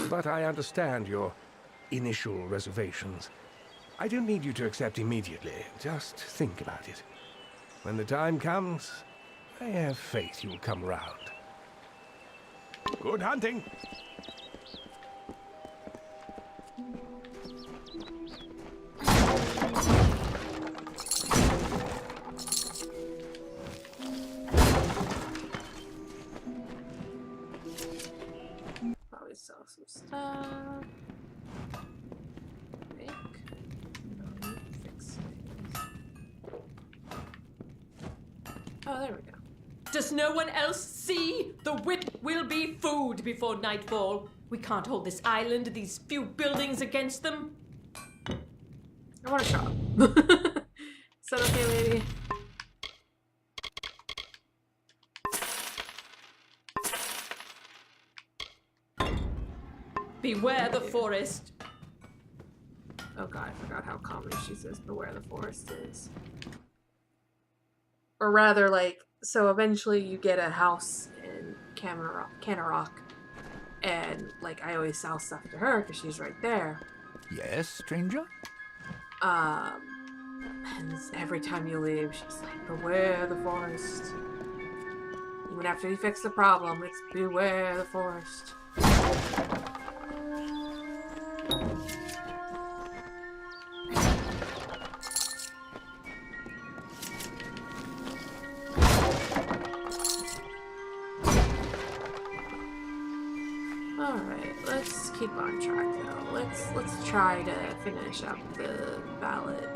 But I understand your initial reservations. I don't need you to accept immediately. Just think about it. When the time comes, I have faith you'll come around. Good hunting! Probably sell some stuff. Make. No, fix things. Oh, there we go. Does no one else see? The whip will be food before nightfall. We can't hold this island and these few buildings against them. I want a shop. Is that okay, lady? Beware the forest. Oh god, I forgot how common she says beware the forest is. Or rather, like, so eventually you get a house in Kenrock, and, like, I always sell stuff to her because she's right there. Yes, stranger? And every time you leave, she's like, beware the forest. Even after you fix the problem, it's beware the forest. Alright, let's keep on track though. Let's try to finish up the ballads.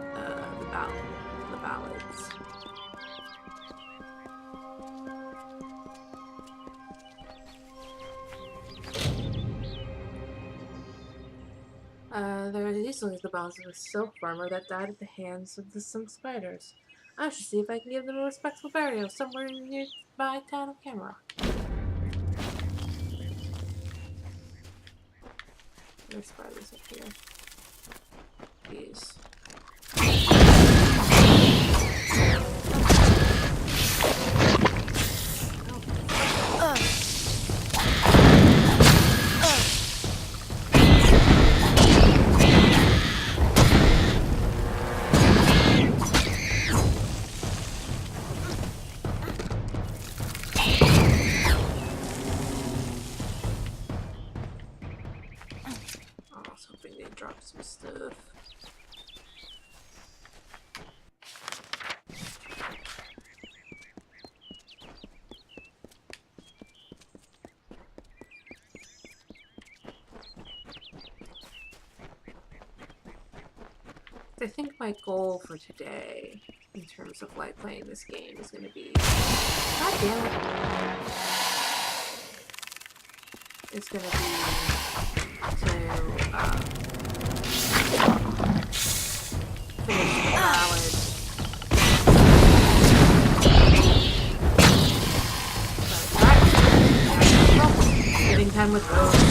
There are easily the bones of a silk farmer that died at the hands of some spiders. I should see if I can give them a respectful burial somewhere in the nearby town of Kenrock. There's spiders up here. These. Drop some stuff. I think my goal for today, in terms of like playing this game, is going to be. God damn it! It's going to be to finish the ballad. Getting time with Rose.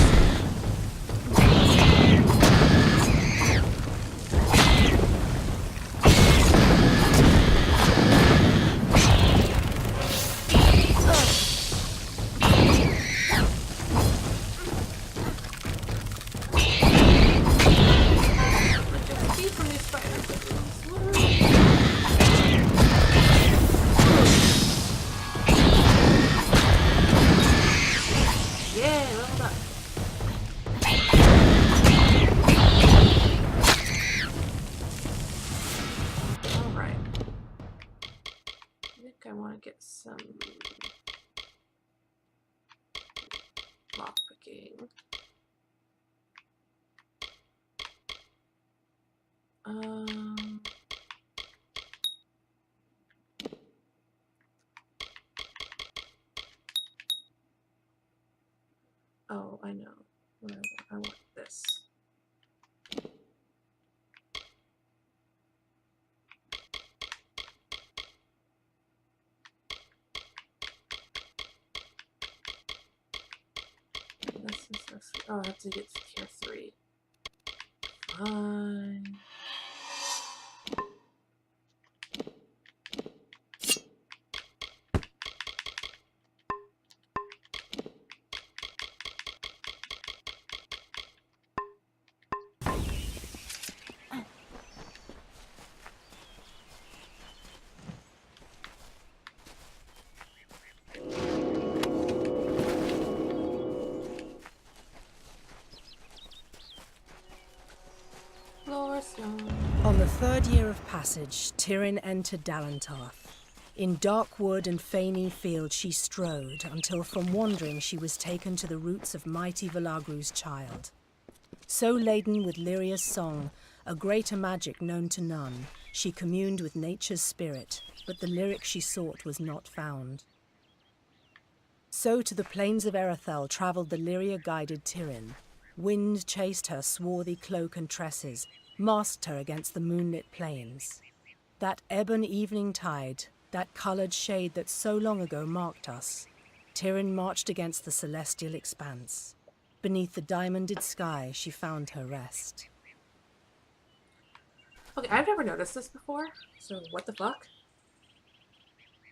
Some lockpicking. Oh, I know. I want this. Oh, I have to get to tier 3. Fine. On the third year of passage, Tyrion entered Dalantarth. In dark wood and fany field she strode, until from wandering she was taken to the roots of mighty Velagru's child. So laden with Lyria's song, a greater magic known to none, she communed with nature's spirit, but the lyric she sought was not found. So to the plains of Erethel travelled the Lyria-guided Tyrion. Wind chased her swarthy cloak and tresses, masked her against the moonlit plains. That ebon evening tide, that coloured shade that so long ago marked us, Tyrion marched against the celestial expanse. Beneath the diamonded sky, she found her rest. Okay, I've never noticed this before, so what the fuck?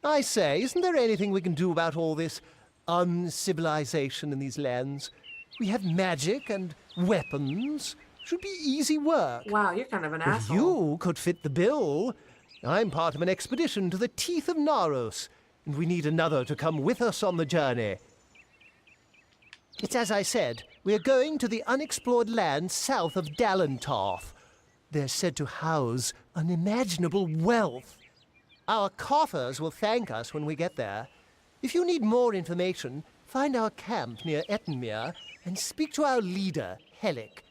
I say, isn't there anything we can do about all this uncivilization in these lands? We have magic and weapons. Should be easy work. Wow, you're kind of an Well, asshole. you could fit the bill. I'm part of an expedition to the teeth of Naros, and we need another to come with us on the journey. It's as I said, we're going to the unexplored land south of Dalantarth. They're said to house unimaginable wealth. Our coffers will thank us when we get there. If you need more information, find our camp near Ettenmere and speak to our leader, Allec.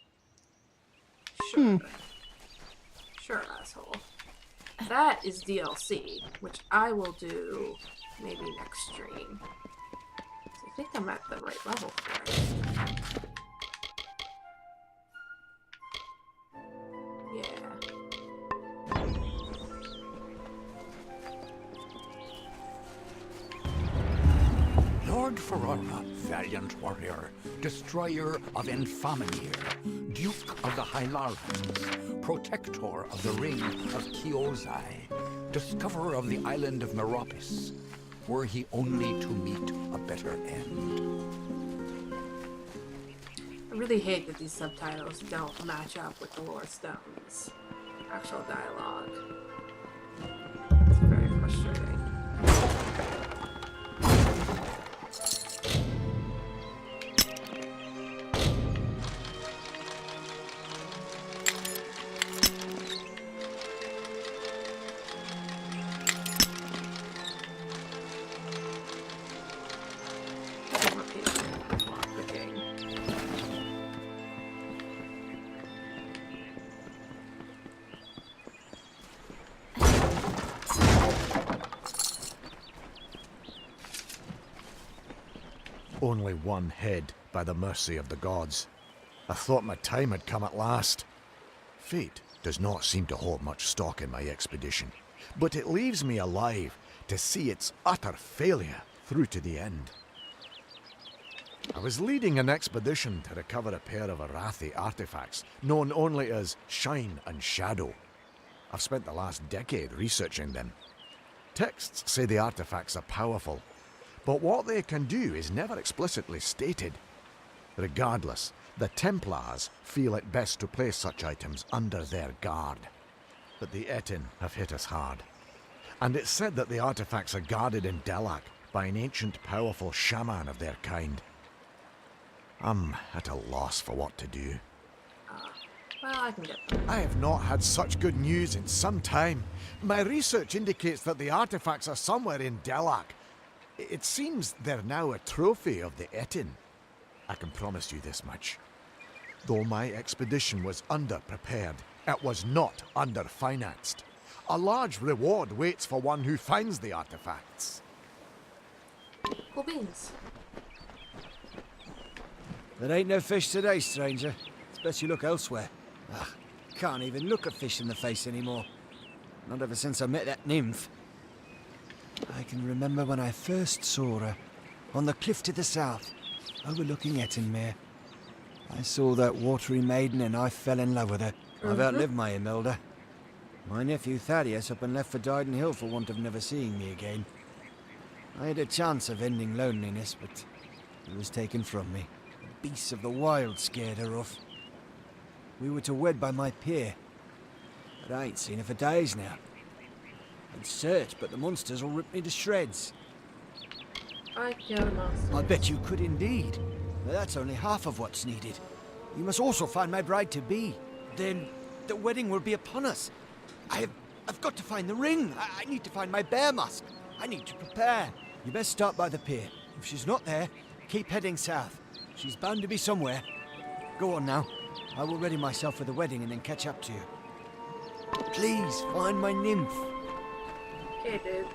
Sure. Sure, asshole. That is DLC, which I will do maybe next stream. So I think I'm at the right level for it. Yeah. Lord Ferrara, valiant warrior, destroyer of Infamir, Duke of the Hylarans, protector of the Ring of Kiozai, discoverer of the island of Meropis, were he only to meet a better end. I really hate that these subtitles don't match up with the lore stones. Actual dialogue. It's very frustrating. Only one head, by the mercy of the gods. I thought my time had come at last. Fate does not seem to hold much stock in my expedition, but it leaves me alive to see its utter failure through to the end. I was leading an expedition to recover a pair of Arathi artifacts, known only as Shine and Shadow. I've spent the last decade researching them. Texts say the artifacts are powerful, but what they can do is never explicitly stated. Regardless, the Templars feel it best to place such items under their guard. But the Etin have hit us hard. And it's said that the artifacts are guarded in Delac by an ancient powerful shaman of their kind. I'm at a loss for what to do. Well, I can get them. I have not had such good news in some time. My research indicates that the artifacts are somewhere in Delac. It seems they're now a trophy of the Etin. I can promise you this much. Though my expedition was underprepared, it was not underfinanced. A large reward waits for one who finds the artifacts. Cool beans. There ain't no fish today, stranger. It's best you look elsewhere. Ugh, can't even look a fish in the face anymore. Not ever since I met that nymph. I can remember when I first saw her, on the cliff to the south, overlooking Ettenmere. I saw that watery maiden and I fell in love with her. I've outlived my Imelda. My nephew Thaddeus up and left for Dyden Hill for want of never seeing me again. I had a chance of ending loneliness, but it was taken from me. The beasts of the wild scared her off. We were to wed by my pier, but I ain't seen her for days now. I'd search, but the monsters will rip me to shreds. I kill monsters. I bet you could indeed. But that's only half of what's needed. You must also find my bride-to-be. Then the wedding will be upon us. I've got to find the ring. I need to find my bear mask. I need to prepare. You best start by the pier. If she's not there, keep heading south. She's bound to be somewhere. Go on now. I will ready myself for the wedding and then catch up to you. Please, find my nymph. Okay, dude.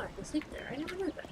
I can sleep there. I never knew that.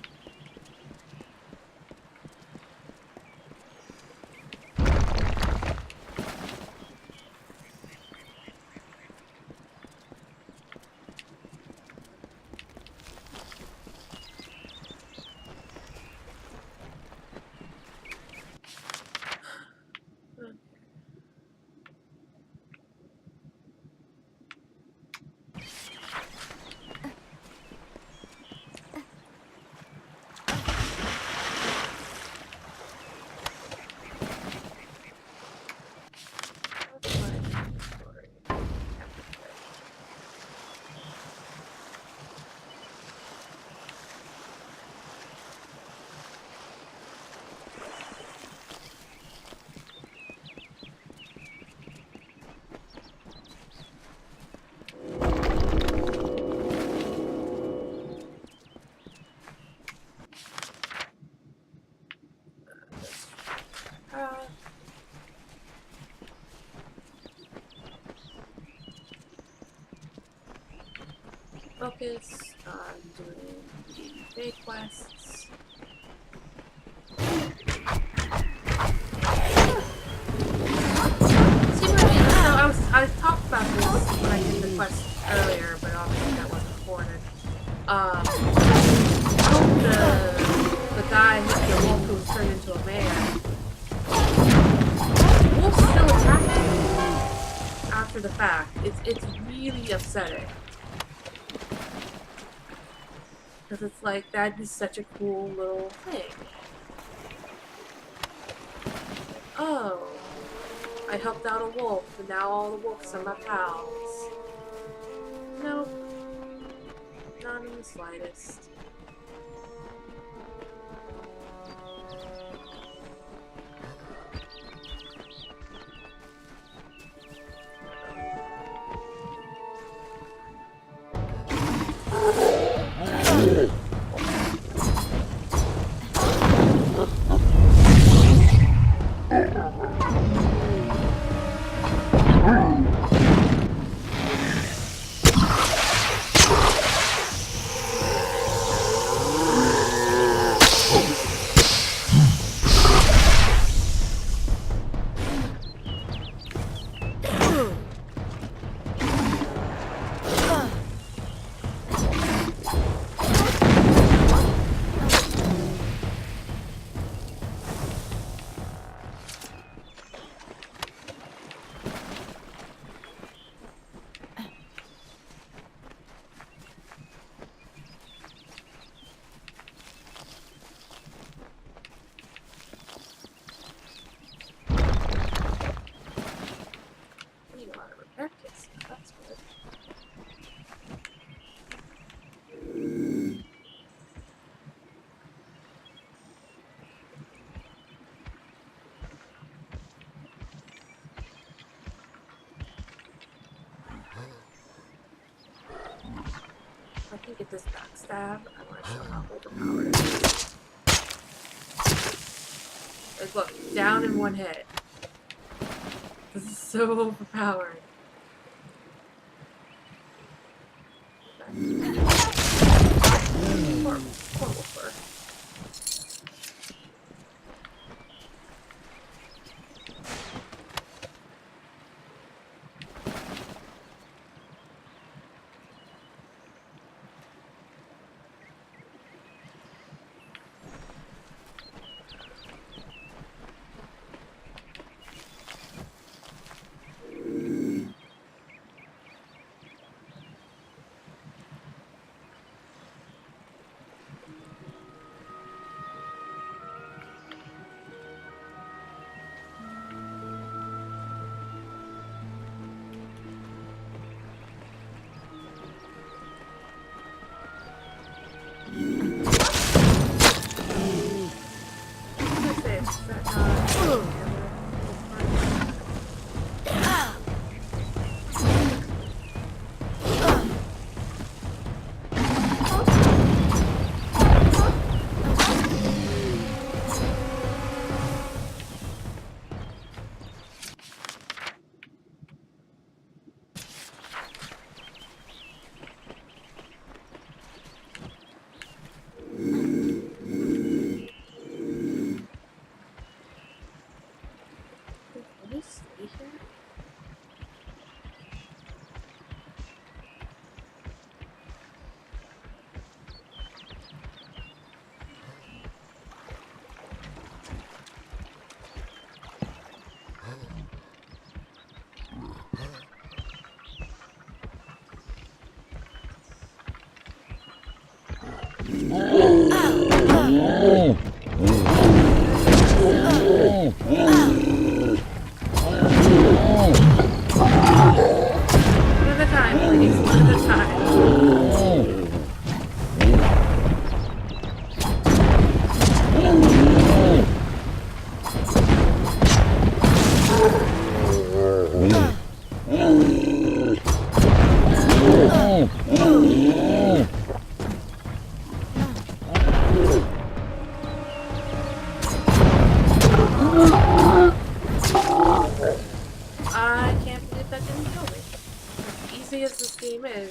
Focus on doing the day quests. See what I mean? So I talked about this when I did the quest earlier, but obviously that wasn't recorded. I hope the guy, the wolf who was turned into a man, the wolf's still attacking after the fact. It's really upsetting. Because it's like, that'd be such a cool little thing. Oh, I helped out a wolf, and now all the wolves are my pals. Nope. Not in the slightest. If I can get this backstab, I want to show how overpowered it is. Like, look, down in one hit. This is so overpowered. Poor Wolfer.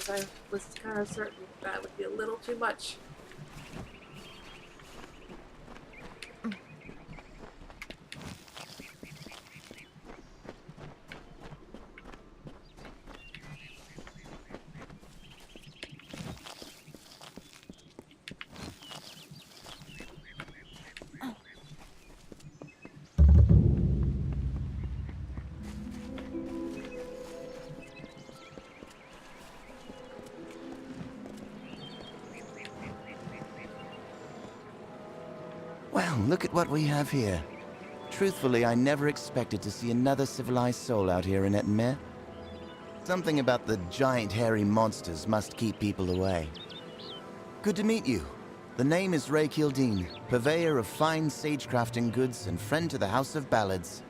I was kind of certain that would be a little too much. Well, look at what we have here. Truthfully, I never expected to see another civilized soul out here in Ettenmere. Something about the giant hairy monsters must keep people away. Good to meet you. The name is Ray Kildine, purveyor of fine sagecrafting goods and friend to the House of Ballads.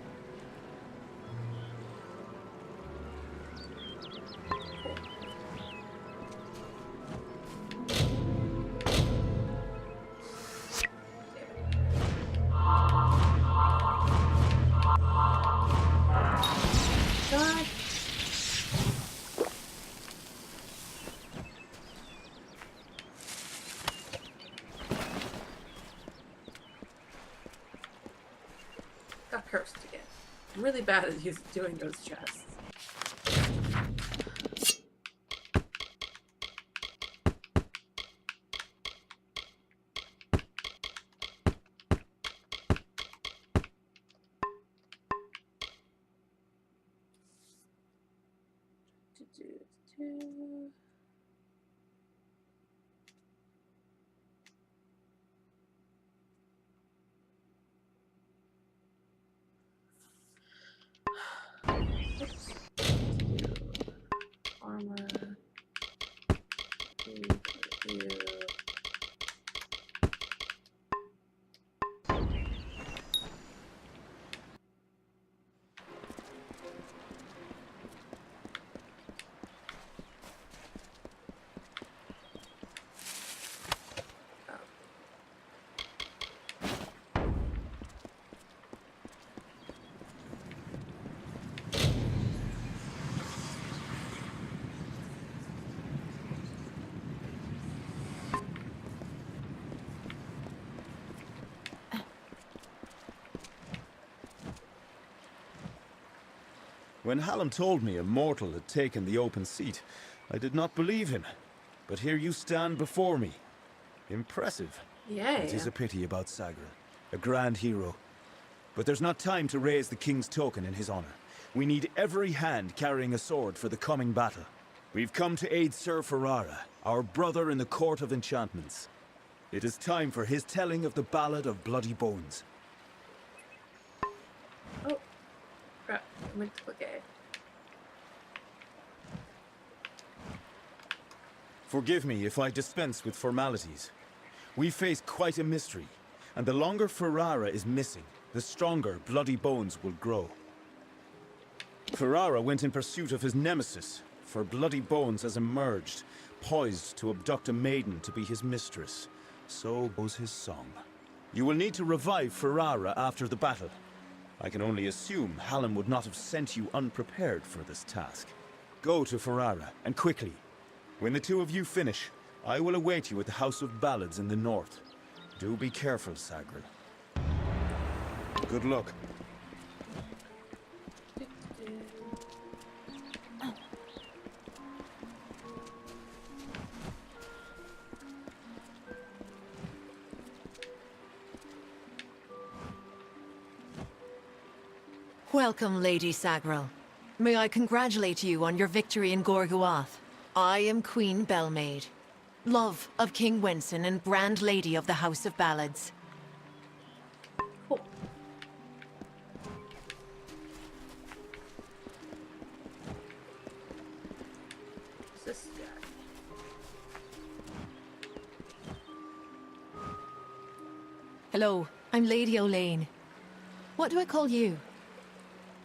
Got cursed again. I'm really bad at doing those chests. Armor. When Hallam told me a mortal had taken the open seat, I did not believe him. But here you stand before me. Impressive. Yeah. It is a pity about Sagril, a grand hero. But there's not time to raise the king's token in his honor. We need every hand carrying a sword for the coming battle. We've come to aid Sir Ferrara, our brother in the Court of Enchantments. It is time for his telling of the Ballad of Bloody Bones. Oh, crap. I meant to click A. Forgive me if I dispense with formalities. We face quite a mystery, and the longer Ferrara is missing, the stronger Bloody Bones will grow. Ferrara went in pursuit of his nemesis, for Bloody Bones has emerged, poised to abduct a maiden to be his mistress. So goes his song. You will need to revive Ferrara after the battle. I can only assume Hallam would not have sent you unprepared for this task. Go to Ferrara, and quickly. When the two of you finish, I will await you at the House of Ballads in the north. Do be careful, Sagril. Good luck. Welcome, Lady Sagril. May I congratulate you on your victory in Gorguath. I am Queen Belmaid, love of King Wenson and Grand Lady of the House of Ballads. Cool. What's this guy? Hello, I'm Lady Olaine. What do I call you?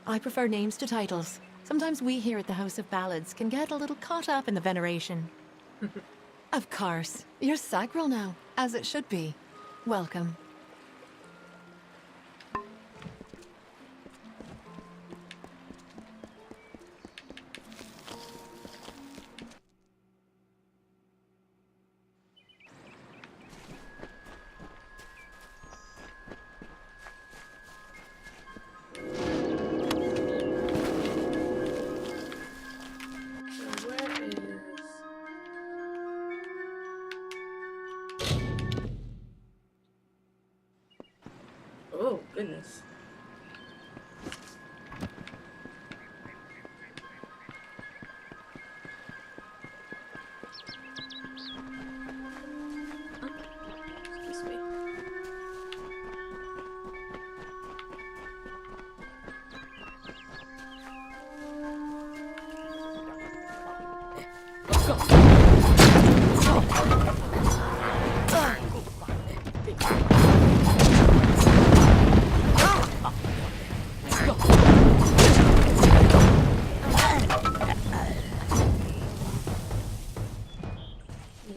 I prefer names to titles. Sometimes we here at the House of Ballads can get a little caught up in the veneration. Of course. You're Sagril now, as it should be. Welcome. Oh, goodness. Excuse me.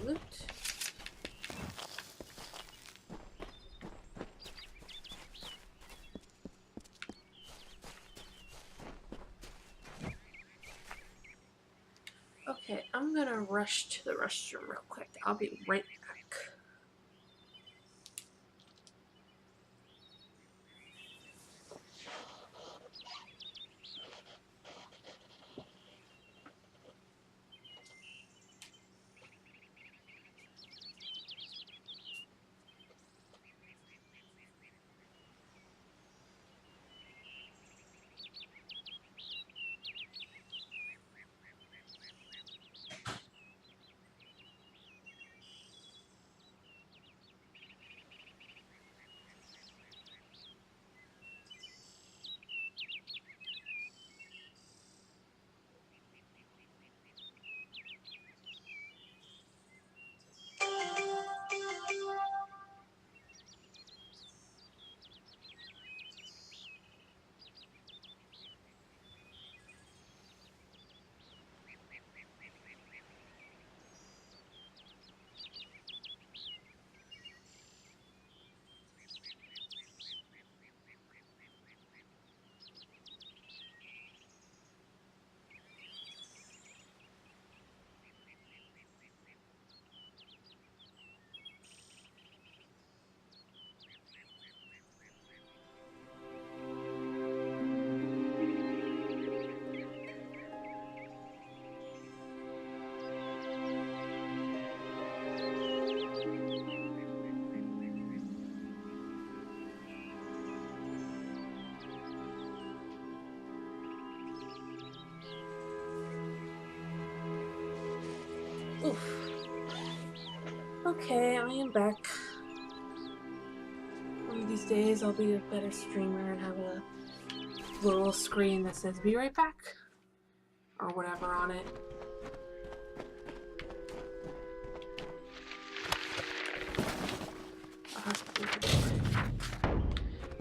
Loot. Okay, I'm gonna rush to the restroom real quick. I'll be right back. Oof. Okay, I am back. One of these days I'll be a better streamer and have a little screen that says "Be right back" or whatever on it.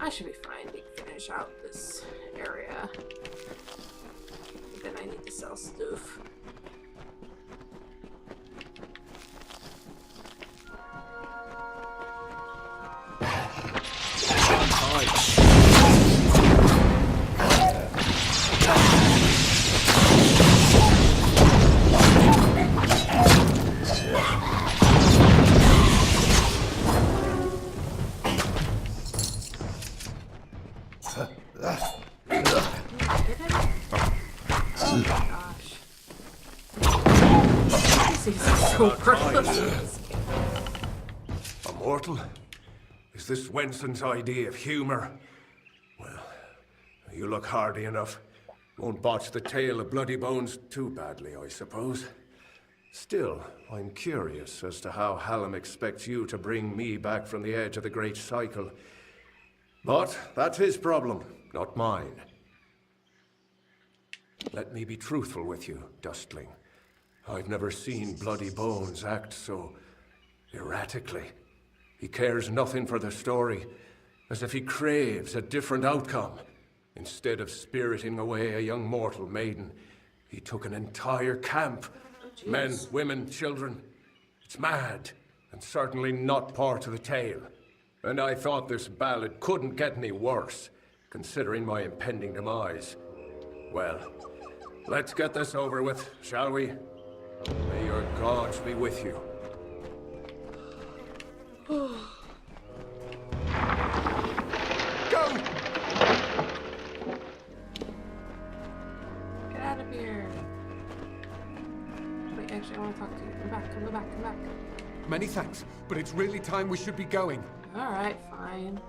I should be fine to finish out this area. But then I need to sell stuff. Immortal? Is this Wenson's idea of humor? Well, you look hardy enough. Won't botch the tale of Bloody Bones too badly, I suppose. Still, I'm curious as to how Hallam expects you to bring me back from the edge of the Great Cycle. But that's his problem, not mine. Let me be truthful with you, Dustling. I've never seen Bloody Bones act so erratically. He cares nothing for the story, as if he craves a different outcome. Instead of spiriting away a young mortal maiden, he took an entire camp. Men, women, children. It's mad, and certainly not part of the tale. And I thought this ballad couldn't get any worse, considering my impending demise. Well, let's get this over with, shall we? May your gods be with you. Go! Get out of here. Wait, actually, I want to talk to you. Come back, come back, come back. Many thanks, but it's really time we should be going. Alright, fine.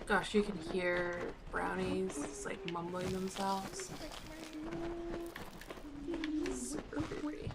Gosh, you can hear brownies like mumbling themselves. Super creepy.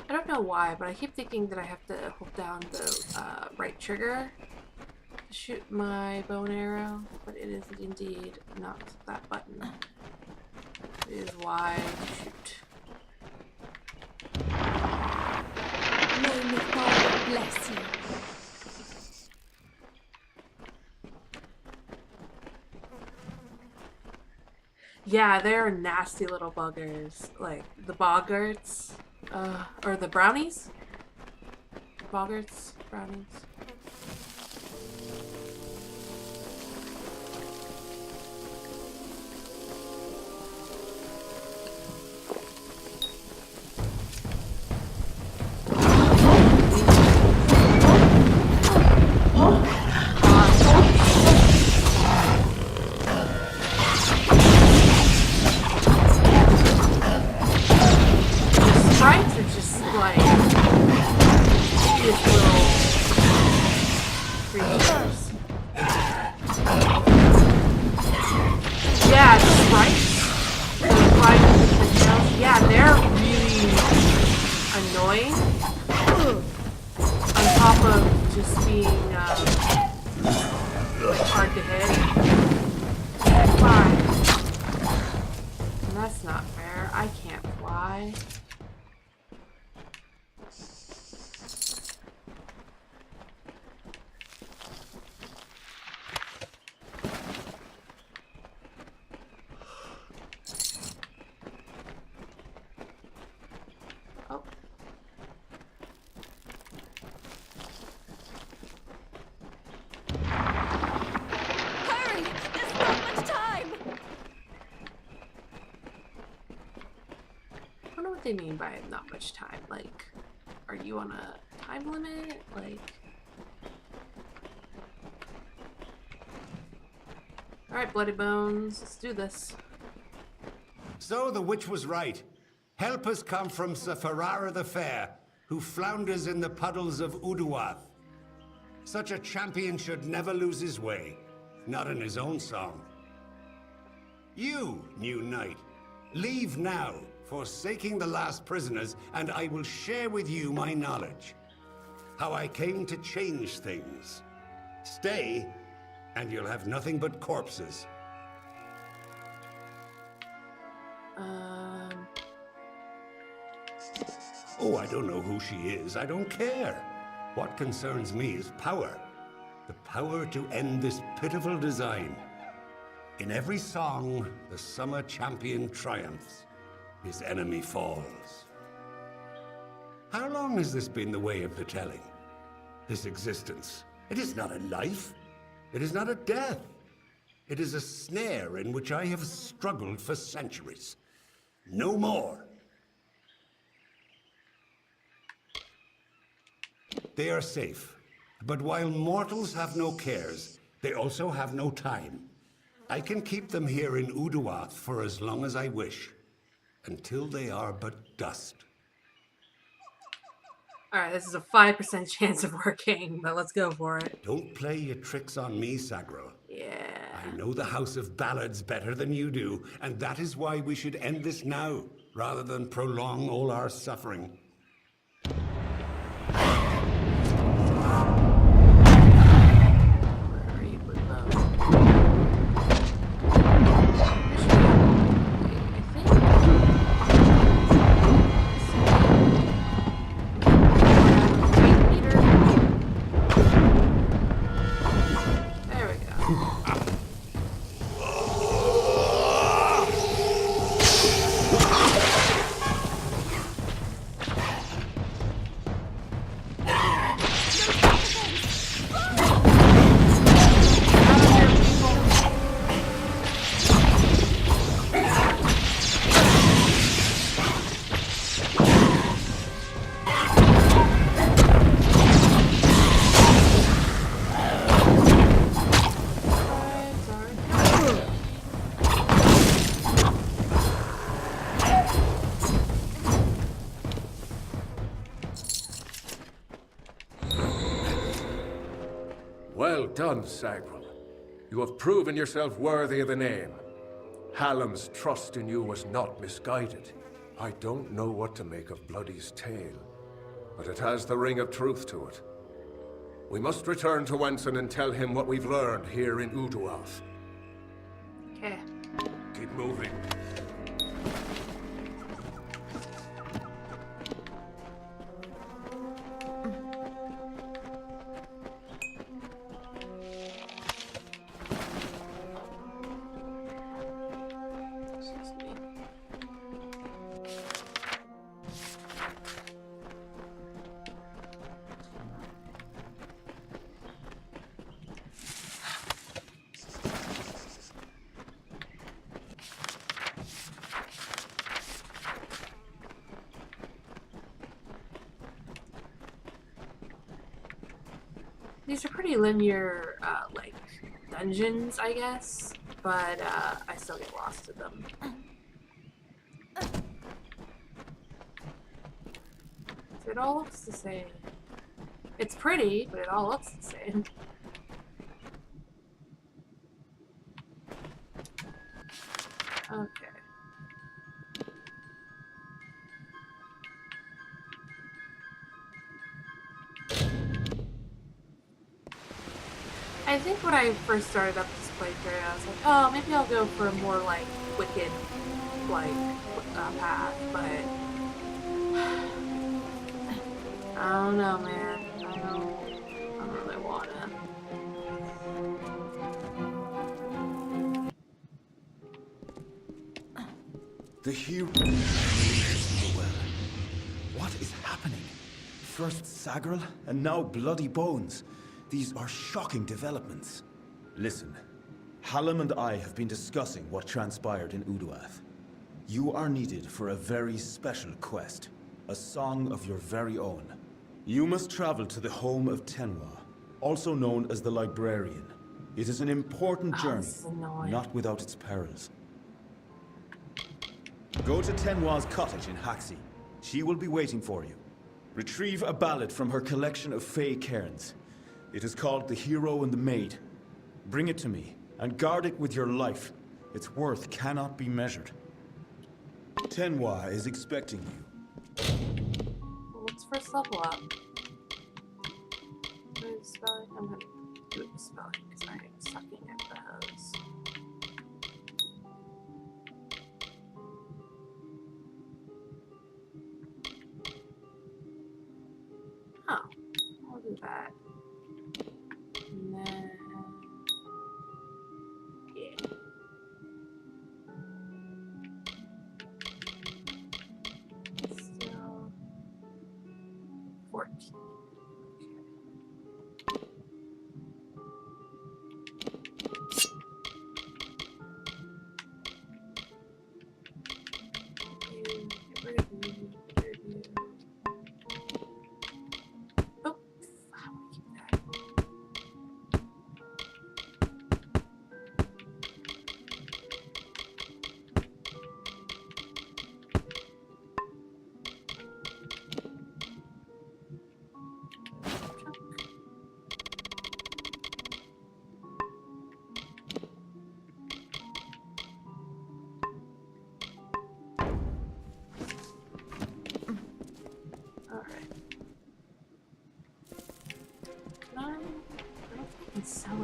I don't know why, but I keep thinking that I have to hold down the right trigger to shoot my bow and arrow, but it is indeed not that button. It is why. Shoot. May the Father bless you. Yeah, they're nasty little buggers. Like the boggarts. Or the brownies? Boggarts, brownies. Sprites are just like these little creatures. Yeah, the sprites. The sprites with the tails. Yeah, they're really annoying. On top of just being like hard to hit. Fly. That's not fair. I can't fly. Oh. Hurry! There's not much time! I don't know what they mean by not much time. Like, are you on a time limit? Like... Alright, Bloody Bones, let's do this. So the witch was right. Help has come from Sir Ferrara the Fair, who flounders in the puddles of Uduath. Such a champion should never lose his way, not in his own song. You, new knight, leave now, forsaking the last prisoners, and I will share with you my knowledge. How I came to change things. Stay, and you'll have nothing but corpses. Oh, I don't know who she is. I don't care. What concerns me is power. The power to end this pitiful design. In every song, the summer champion triumphs. His enemy falls. How long has this been the way of the telling? This existence. It is not a life. It is not a death. It is a snare in which I have struggled for centuries. No more. They are safe, but while mortals have no cares, they also have no time. I can keep them here in Uduath for as long as I wish, until they are but dust. Alright, this is a 5% chance of working, but let's go for it. Don't play your tricks on me, Sagro. Yeah. I know the House of Ballads better than you do, and that is why we should end this now, rather than prolong all our suffering. Well done, Sagral. You have proven yourself worthy of the name. Hallam's trust in you was not misguided. I don't know what to make of Bloody's tale, but it has the ring of truth to it. We must return to Wenson and tell him what we've learned here in Uduath. Okay. Keep moving. These are pretty linear, like, dungeons, I guess, but I still get lost in them. So it all looks the same. It's pretty, but it all looks the same. Okay. I think when I first started up this playthrough, I was like, oh, maybe I'll go for a more, like, wicked, like, path, but I don't know, man. I don't really wanna. The hero. What is happening? First Sagril, and now bloody bones. These are shocking developments. Listen, Hallam and I have been discussing what transpired in Uduath. You are needed for a very special quest, a song of your very own. You must travel to the home of Tenwa, also known as the Librarian. It is an important journey, not without its perils. Go to Tenwa's cottage in Haxi. She will be waiting for you. Retrieve a ballad from her collection of Fey cairns. It is called The Hero and the Maid. Bring it to me, and guard it with your life. Its worth cannot be measured. Tenwa is expecting you. Let's first level up. Do the spelling? I'm gonna do the spelling because I am sucking at those. Oh, I'll do that. And then, yeah. Still 14.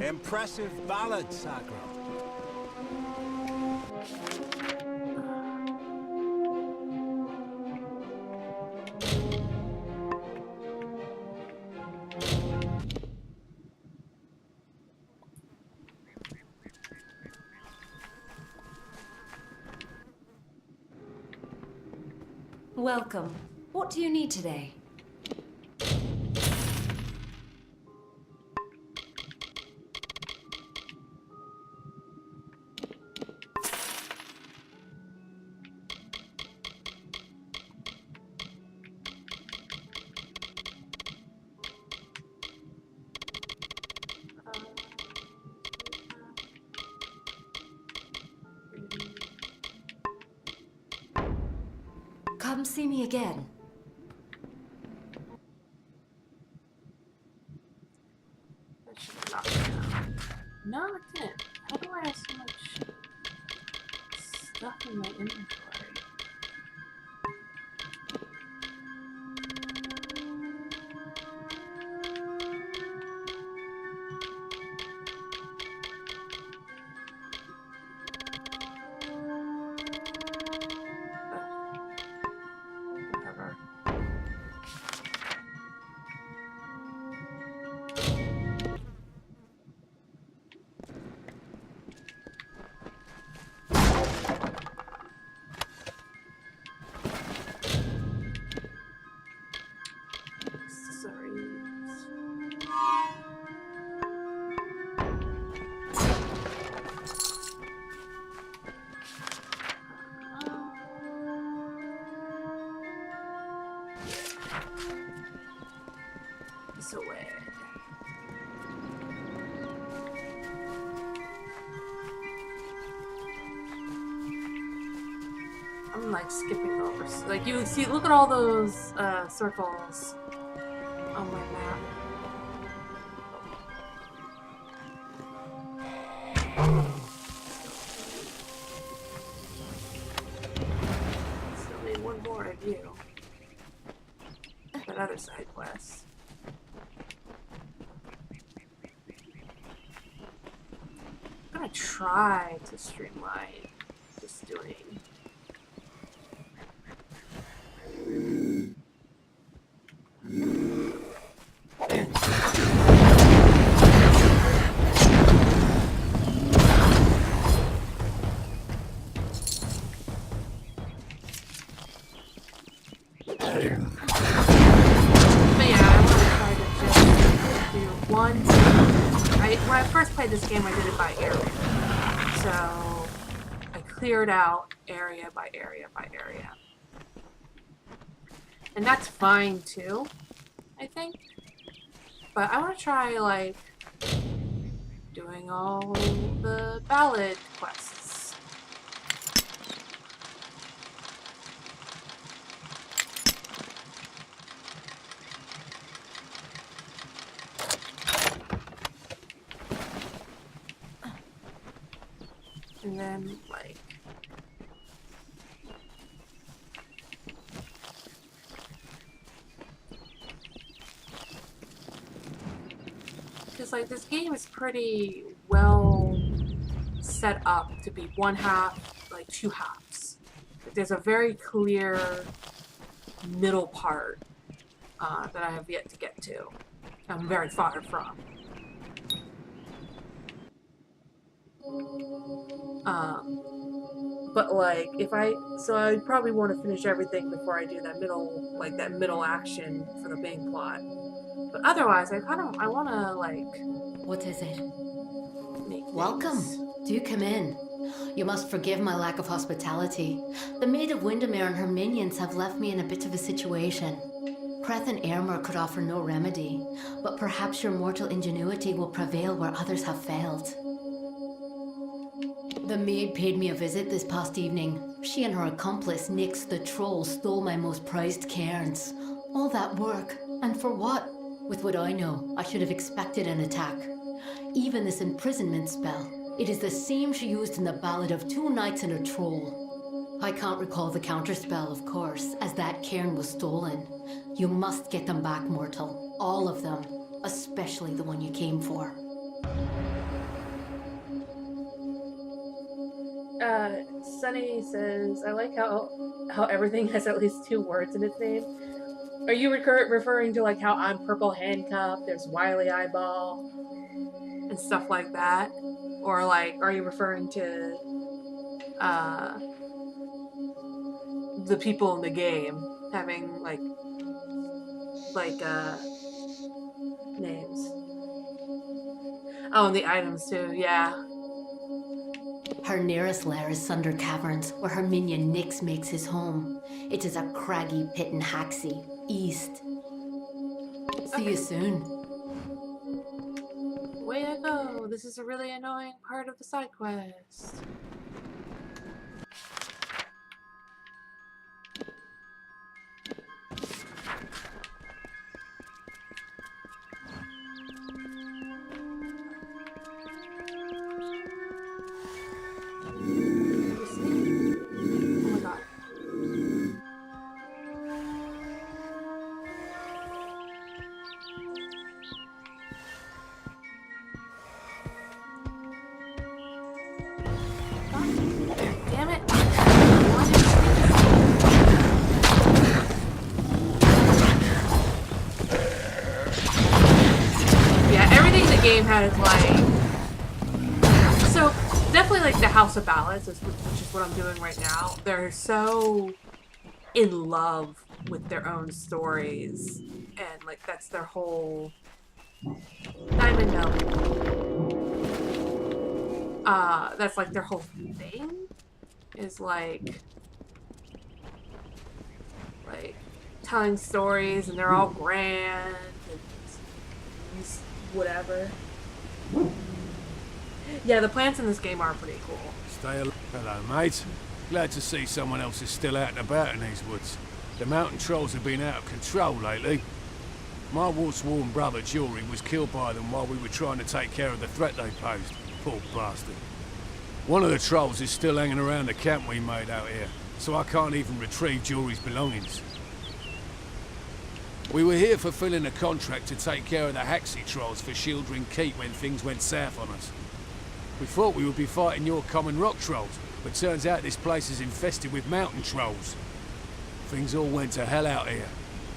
Impressive ballad, Sagril. Welcome. What do you need today? Come see me again. No, it didn't. How do I have so much stuff in my inventory? Whatever. So weird. I'm like skipping over. Like you see, look at all those circles on my map. Still need one more of you. That other side quest. I'm gonna try to streamline just doing. When I first played this game, I did it by area. So I cleared out area by area by area. And that's fine too, I think. But I want to try, like, doing all the ballad quests. And then, like, because, like, this game is pretty well set up to be one half, like, two halves. There's a very clear middle part that I have yet to get to. I'm very far from. But like, so I'd probably want to finish everything before I do that middle, like that middle action for the main plot. But otherwise, I want to like. What is it? Welcome. Do come in. You must forgive my lack of hospitality. The Maid of Windermere and her minions have left me in a bit of a situation. Creth and Airmer could offer no remedy, but perhaps your mortal ingenuity will prevail where others have failed. The maid paid me a visit this past evening. She and her accomplice, Nyx the Troll, stole my most prized cairns. All that work, and for what? With what I know, I should have expected an attack. Even this imprisonment spell, it is the same she used in the Ballad of Two Knights and a Troll. I can't recall the counterspell, of course, as that cairn was stolen. You must get them back, mortal. All of them. Especially the one you came for. Sunny says, I like how everything has at least 2 words in its name. Are you referring to like how I'm Purple Handcuff, there's Wily Eyeball, and stuff like that? Or like, are you referring to the people in the game having like names? Oh, and the items too, yeah. Her nearest lair is Sunder Caverns, where her minion Nyx makes his home. It is a craggy pit in Haxie, east. See you soon. Way to go! This is a really annoying part of the side quest. Game had like, so definitely like the House of Ballads, which is what I'm doing right now. They're so in love with their own stories, and like that's their whole Diamond Note. That's like their whole thing is like telling stories, and they're all grand. And whatever. Yeah, the plants in this game are pretty cool. Stay alive. Hello, mate. Glad to see someone else is still out and about in these woods. The mountain trolls have been out of control lately. My once-worn brother, Jory, was killed by them while we were trying to take care of the threat they posed. Poor bastard. One of the trolls is still hanging around the camp we made out here, so I can't even retrieve Jory's belongings. We were here fulfilling a contract to take care of the Haxie trolls for Shieldring Keep when things went south on us. We thought we would be fighting your common rock trolls, but turns out this place is infested with mountain trolls. Things all went to hell out here.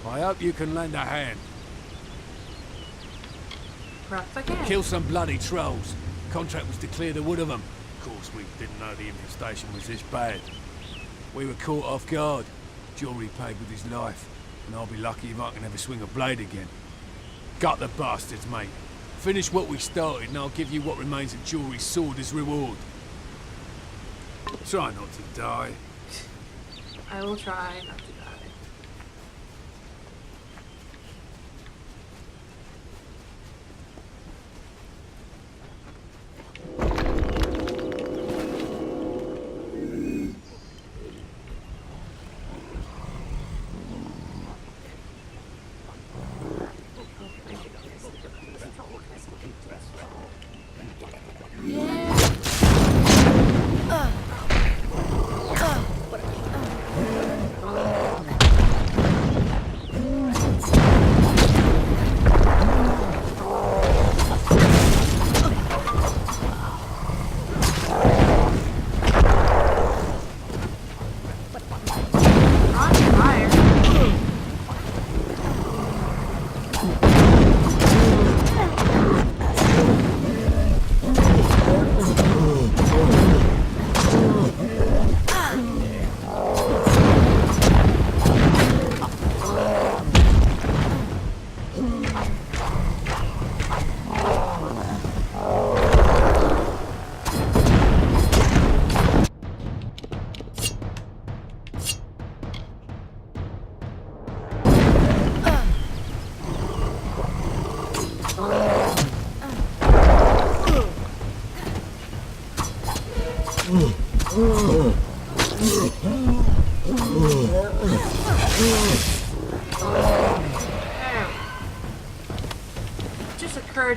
I hope you can lend a hand. Perhaps I can. Kill some bloody trolls. Contract was to clear the wood of them. Of course, we didn't know the infestation was this bad. We were caught off guard. Jory paid with his life, and I'll be lucky if I can ever swing a blade again. Gut the bastards, mate. Finish what we started, and I'll give you what remains of Jory's sword as reward. Try not to die. I will try not to die.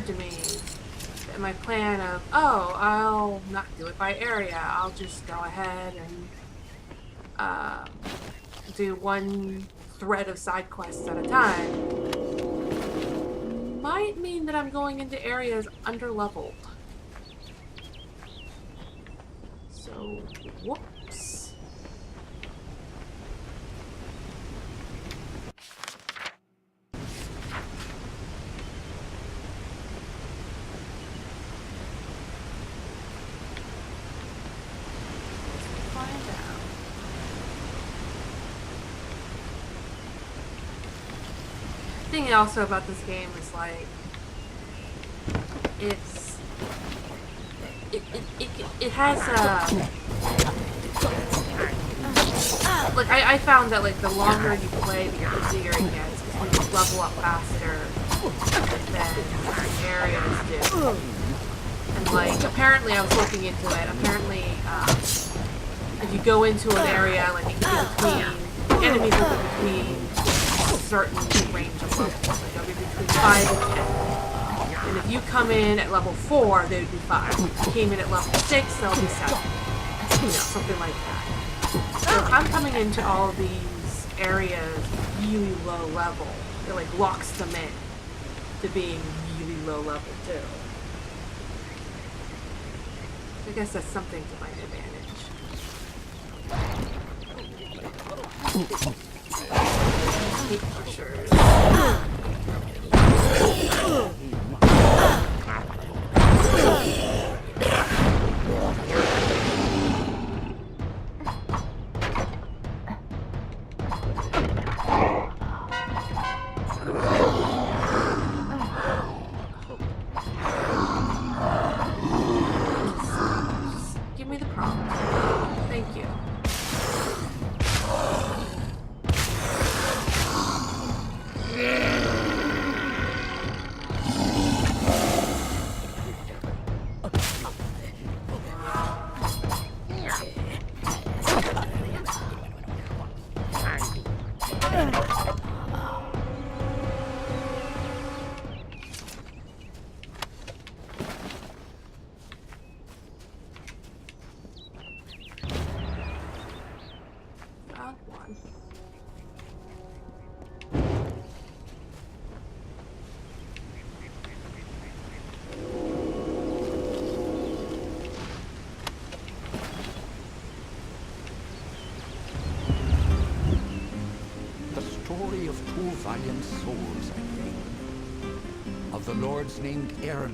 To me that my plan of, oh, I'll not do it by area, I'll just go ahead and do one thread of side quests at a time might mean that I'm going into areas underleveled. So, whoops. The thing also about this game is like it has like I found that like the longer you play, the easier it gets because you level up faster than the areas do. And like apparently I was looking into it. Apparently, if you go into an area, like it can be between enemies will be between a certain range of levels. Like they'll be between 5 and 10. And if you come in at level 4, they would be 5. If you came in at level 6, they'll be 7. You know, something like that. So if I'm coming into all of these areas really low level, it like locks them in to being really low level too. I guess that's something to my advantage. For sure. Give me the prompt. Thank you. Story of two valiant souls I bring. Of the lords named Amalur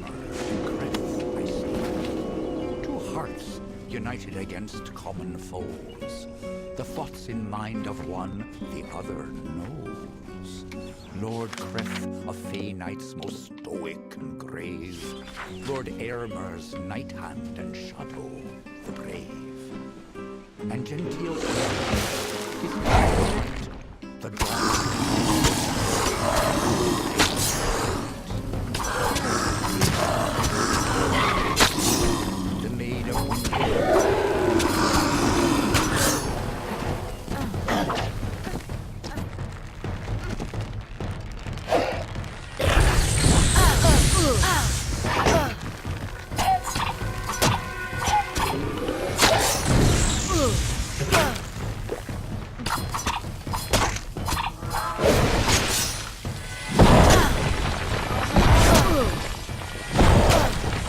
and Creth, I see. Two hearts united against common foes. The thoughts in mind of one, the other knows. Lord Creth, of Fey Knights most stoic and grave. Lord Amalur's night hand and shadow, the brave. And genteel Creth, his heart, the the maid of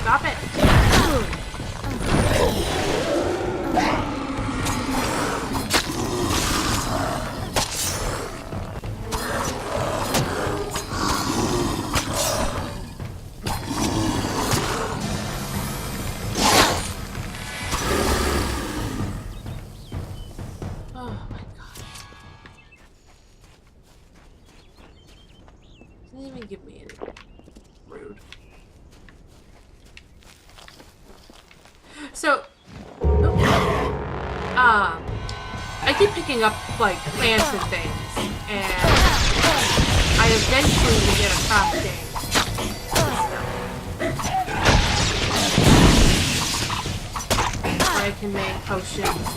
Stop it! Oh my god. Doesn't even give me any. Rude. So, I keep picking up like plants and things, and I eventually will get a crafting system where I can make potions.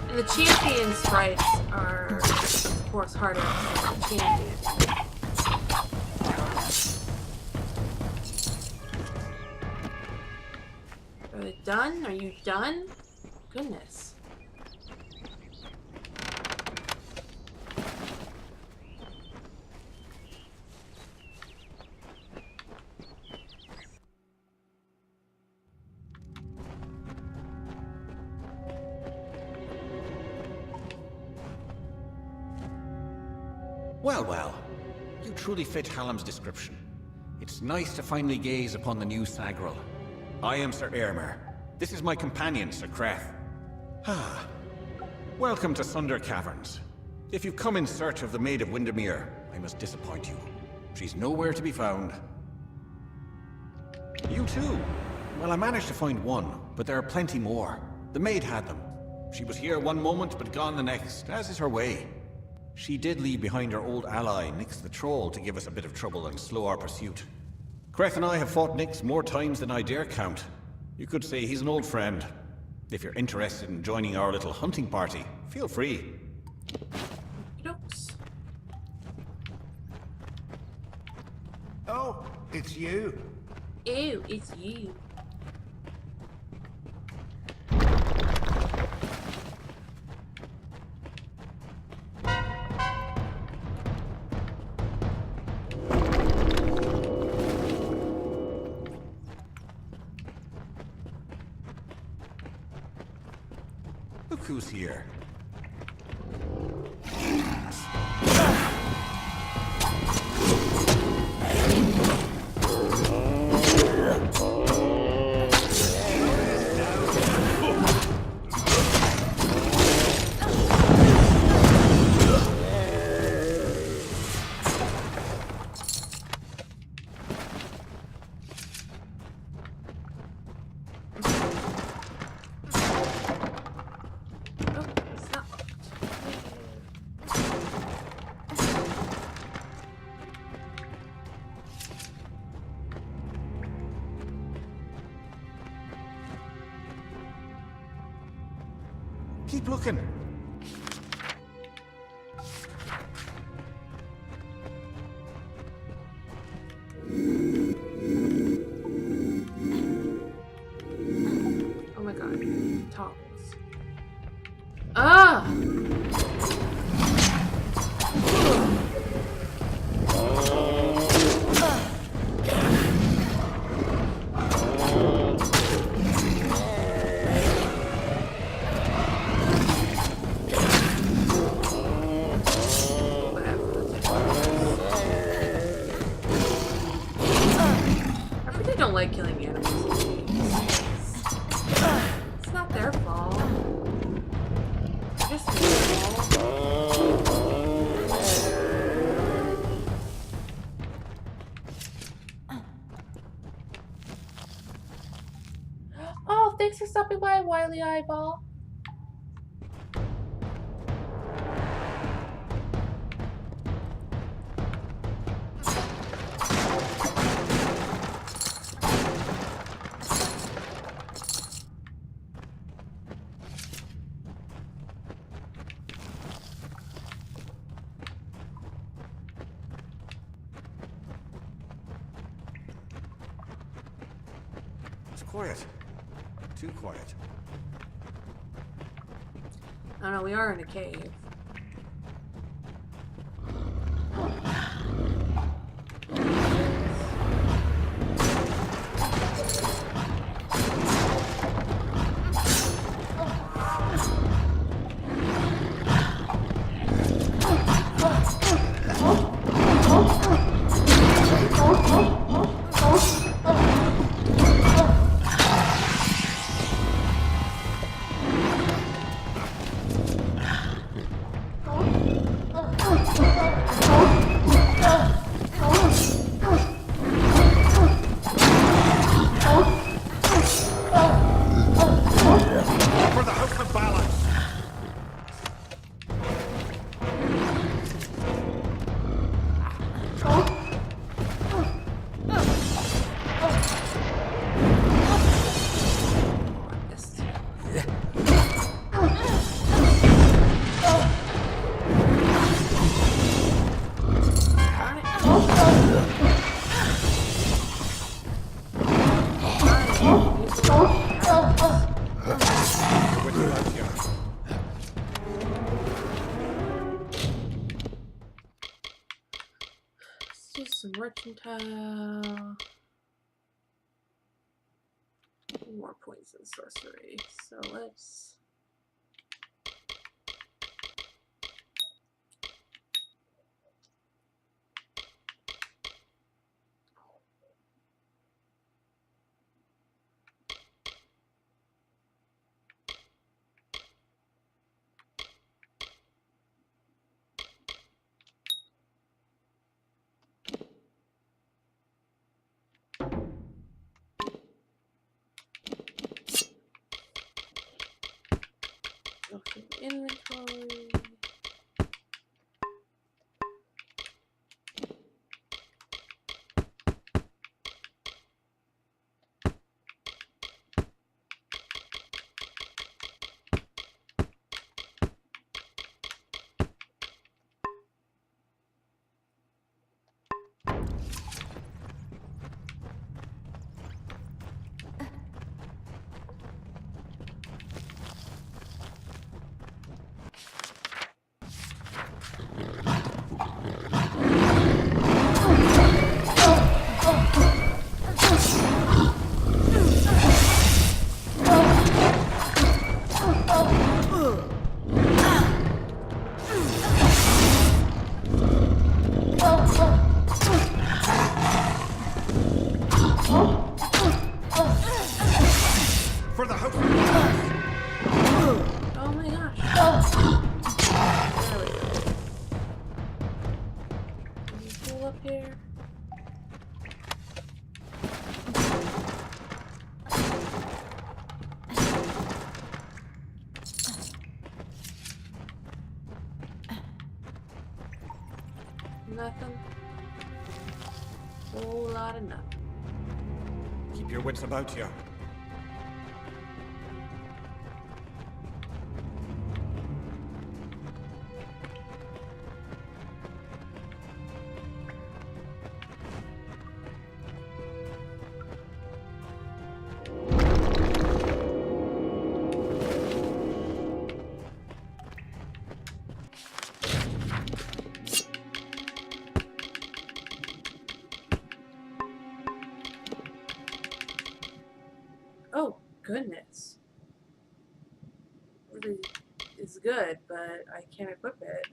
And the champion sprites are, of course, harder than the champion. Are they done? Are you done? Goodness. Well, well. You truly fit Hallam's description. It's nice to finally gaze upon the new Sagril. I am Sir Aylmer. This is my companion, Sir Creth. Ah. Welcome to Sunder Caverns. If you've come in search of the Maid of Windermere, I must disappoint you. She's nowhere to be found. You too? Well, I managed to find one, but there are plenty more. The maid had them. She was here one moment, but gone the next, as is her way. She did leave behind her old ally, Nyx the Troll, to give us a bit of trouble and slow our pursuit. Creth and I have fought Nyx more times than I dare count. You could say he's an old friend. If you're interested in joining our little hunting party, feel free. Oops. Oh, it's you. Ew, it's you. who's here. Keep looking. Oh my god. Toggles. Ah! Don't like killing animals. It's not their fault. It's just their fault. Oh, thanks for stopping by, Wily Eyeball. It's quiet. Too quiet. I don't know, we are in a cave. Some mercantile. More poison sorcery. So let's. Inventory. here? Nothing. Whole lot of nothing. Keep your wits about you. Oh, goodness. Really is good, but I can't equip it.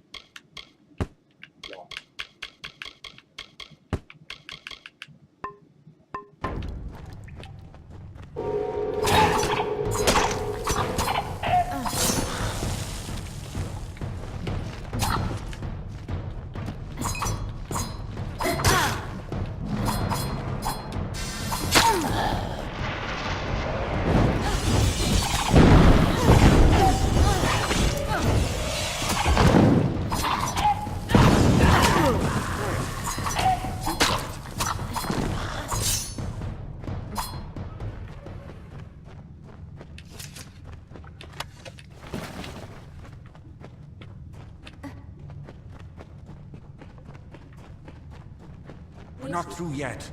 We're not through yet.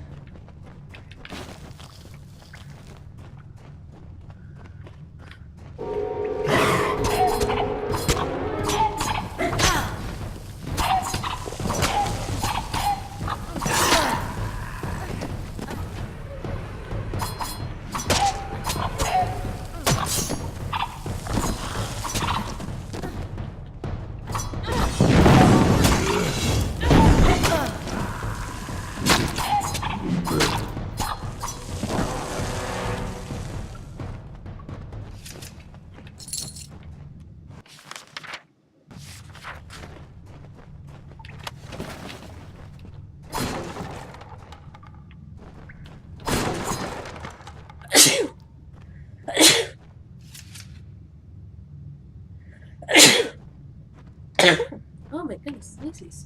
Oh my goodness, sneezies.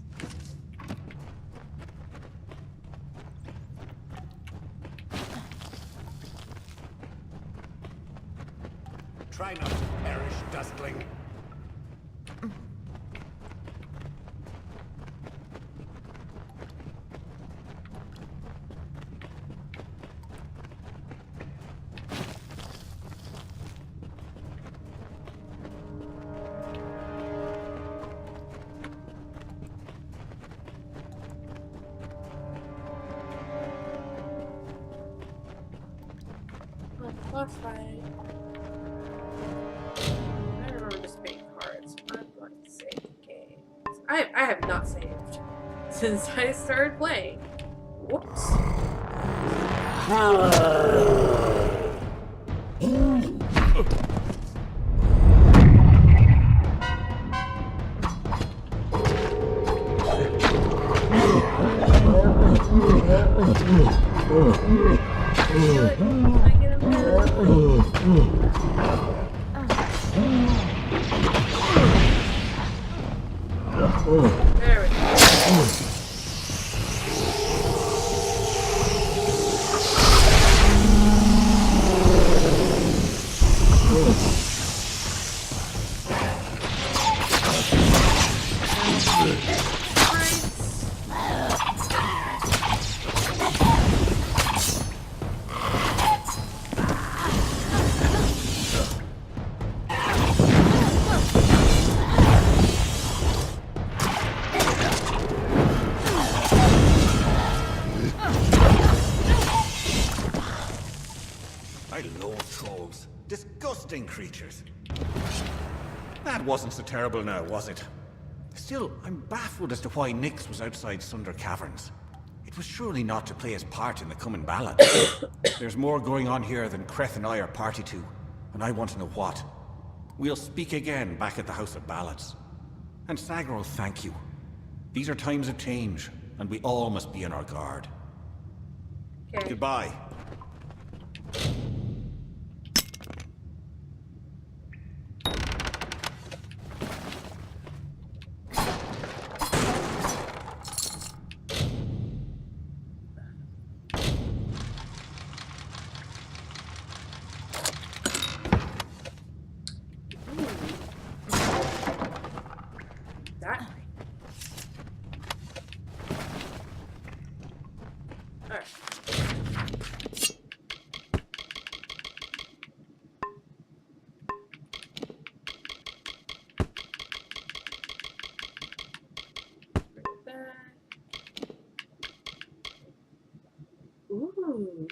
Try not to perish, dustling. Boss fight. I remember this being hard, so I'm going to save the game. I have not saved since I started playing. Whoops. There we go. I loathe trolls. Disgusting creatures. That wasn't so terrible now, was it? Still, I'm baffled as to why Nyx was outside Sunder Caverns. It was surely not to play his part in the coming ballad. There's more going on here than Creth and I are party to, and I want to know what. We'll speak again back at the House of Ballads. And Sagro, thank you. These are times of change, and we all must be on our guard. Okay. Goodbye. That. Alright. Ooh.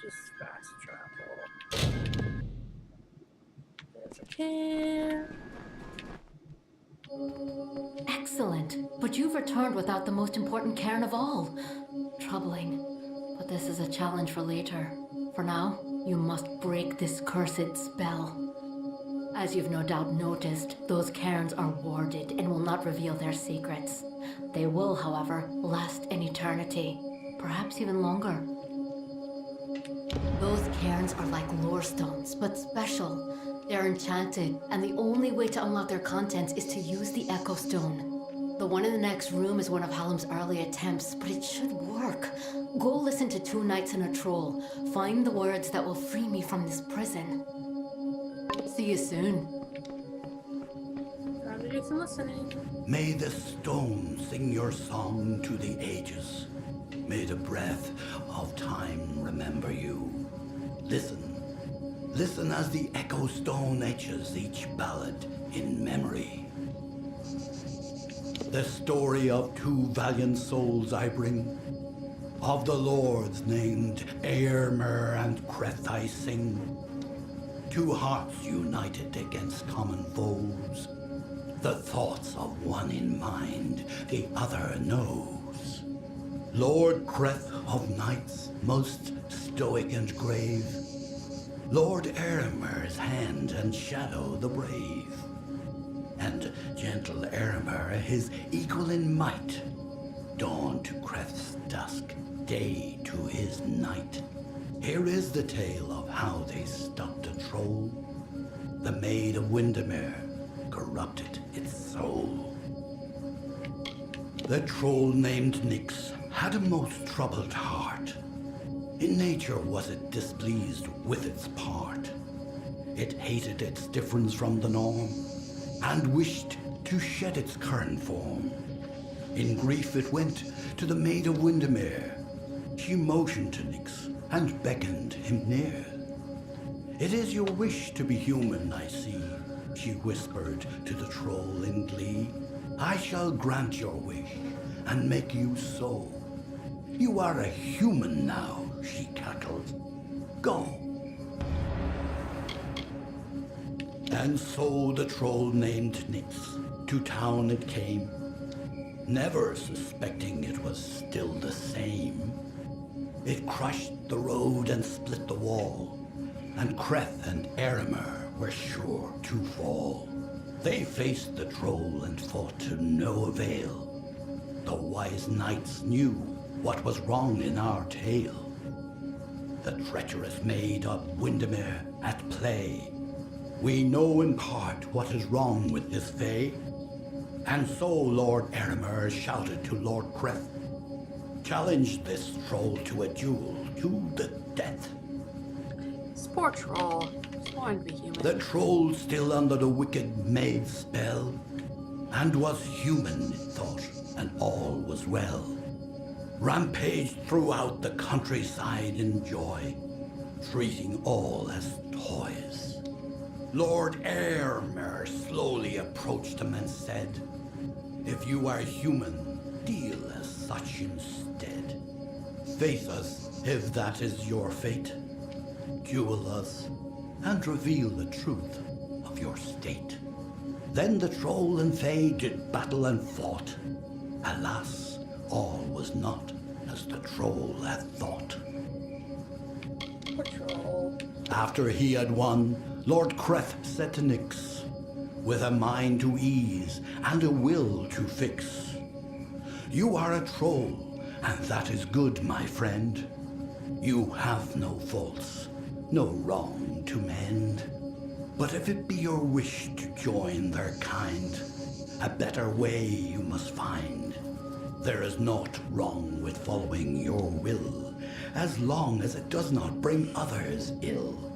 Just fast travel. There's a can. Excellent. But you've returned without the most important cairn of all. Troubling. But this is a challenge for later. For now, you must break this cursed spell. As you've no doubt noticed, those cairns are warded and will not reveal their secrets. They will, however, last an eternity. Perhaps even longer. Those cairns are like lore stones, but special. They're enchanted, and the only way to unlock their contents is to use the Echo Stone. The one in the next room is one of Hallam's early attempts, but it should work. Go listen to Two Knights and a Troll. Find the words that will free me from this prison. See you soon. Time to do some listening. May the stone sing your song to the ages. May the breath of time remember you. Listen. Listen as the Echo Stone etches each ballad in memory. The story of two valiant souls I bring. Of the lords named Eärmer and Creth I sing. Two hearts united against common foes. The thoughts of one in mind, the other knows. Lord Creth of knights, most stoic and grave. Lord Eärmer's hand and shadow the brave. And gentle Eärmer, his equal in might. Dawn to Creth's dusk, day to his night. Here is the tale of how they stopped a troll. The Maid of Windermere corrupted its soul. The troll named Nyx had a most troubled heart. In nature was it displeased with its part. It hated its difference from the norm, and wished to shed its current form. In grief it went to the Maid of Windermere. She motioned to Nyx and beckoned him near. It is your wish to be human, I see, she whispered to the troll in glee. I shall grant your wish and make you so. You are a human now, she cackled. Go. And so the troll named Nyx to town it came, never suspecting it was still the same. It crushed the road and split the wall, and Creth and Eärmer were sure to fall. They faced the troll and fought to no avail. The wise knights knew what was wrong in our tale. The treacherous Maid of Windermere at play. We know in part what is wrong with this Fae. And so Lord Eärmer shouted to Lord Creth, challenge this troll to a duel to the death. Poor troll. Just wanted to be human. The troll still under the wicked maid's spell, and was human, it thought, and all was well. Rampaged throughout the countryside in joy, treating all as toys. Lord Airmer slowly approached him and said, "If you are human, deal as such instead. Face us, if that is your fate. Duel us, and reveal the truth of your state." Then the troll and fae did battle and fought. Alas, all was not as the troll had thought. Poor troll. After he had won, Lord Creth said to Nyx, with a mind to ease and a will to fix, "You are a troll, and that is good, my friend. You have no faults, no wrong to mend. But if it be your wish to join their kind, a better way you must find. There is naught wrong with following your will, as long as it does not bring others ill."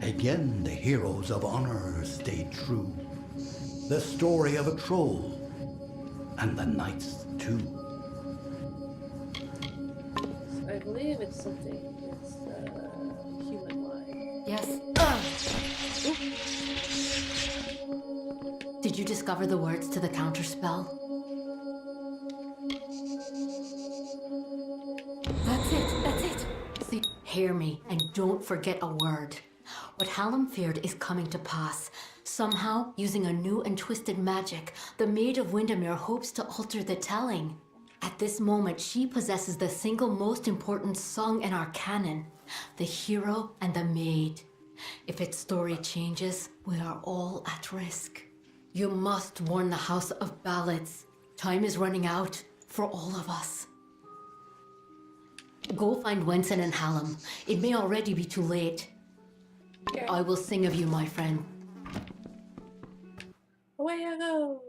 Again the heroes of honor stayed true. The story of a troll, and the knights too. So I believe it's something that's human line. Yes. Did you discover the words to the counterspell? That's it. See, hear me and don't forget a word. What Hallam feared is coming to pass. Somehow, using a new and twisted magic, the Maid of Windermere hopes to alter the telling. At this moment, she possesses the single most important song in our canon, the hero and the maid. If its story changes, we are all at risk. You must warn the House of Ballads. Time is running out for all of us. Go find Wenson and Hallam. It may already be too late. Okay. I will sing of you, my friend. Away I go.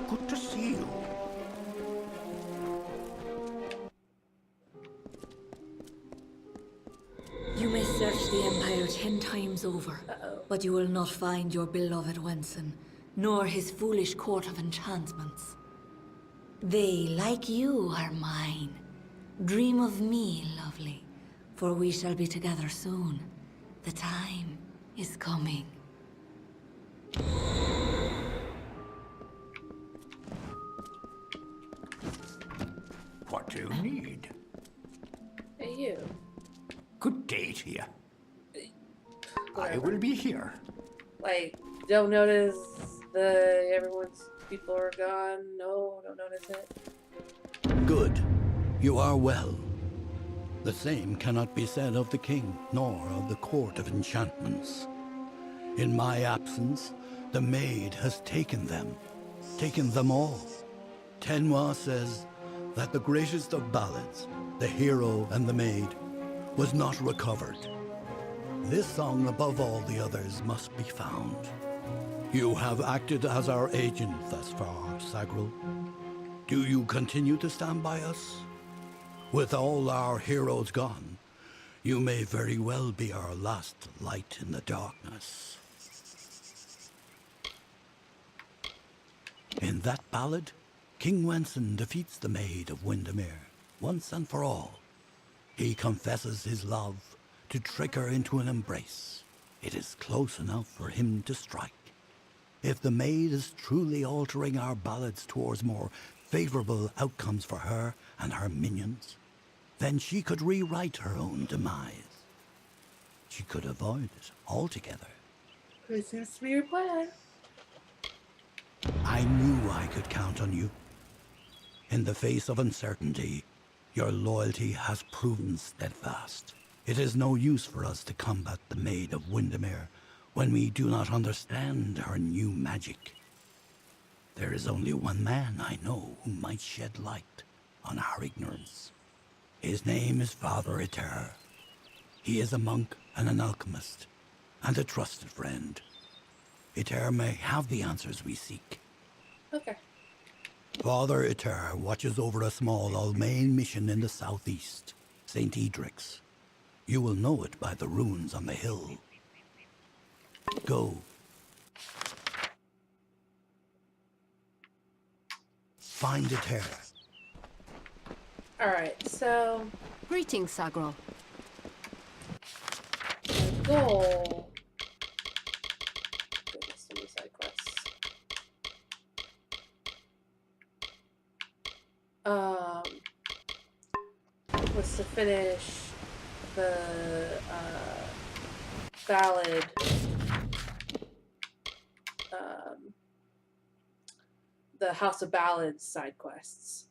Good to see you. You may search the Empire 10 times over, but you will not find your beloved Wenson, nor his foolish court of enchantments. They, like you, are mine. Dream of me, lovely, for we shall be together soon. The time is coming. What do you need? Hey, you. Good day to you. I will be here. Like, don't notice everyone's people are gone. No, don't notice it. Good. You are well. The same cannot be said of the king, nor of the court of enchantments. In my absence, the maid has taken them all. Tenwa says that the greatest of ballads, the hero and the maid, was not recovered. This song, above all the others, must be found. You have acted as our agent thus far, Sagril. Do you continue to stand by us? With all our heroes gone, you may very well be our last light in the darkness. In that ballad, King Wenson defeats the Maid of Windermere once and for all. He confesses his love to trick her into an embrace. It is close enough for him to strike. If the maid is truly altering our ballads towards more favorable outcomes for her and her minions, then she could rewrite her own demise. She could avoid it altogether. This seems to be your plan. I knew I could count on you. In the face of uncertainty, your loyalty has proven steadfast. It is no use for us to combat the Maid of Windermere when we do not understand her new magic. There is only one man I know who might shed light on our ignorance. His name is Father Eter. He is a monk and an alchemist, and a trusted friend. Iter may have the answers we seek. Okay. Father Iter watches over a small Almain mission in the southeast, St. Edric's. You will know it by the runes on the hill. Go. Find Iter. Alright, so... Greetings, Sagrol. The goal... Goodness, so many side quests. Was to finish the ballad, the House of Ballads side quests.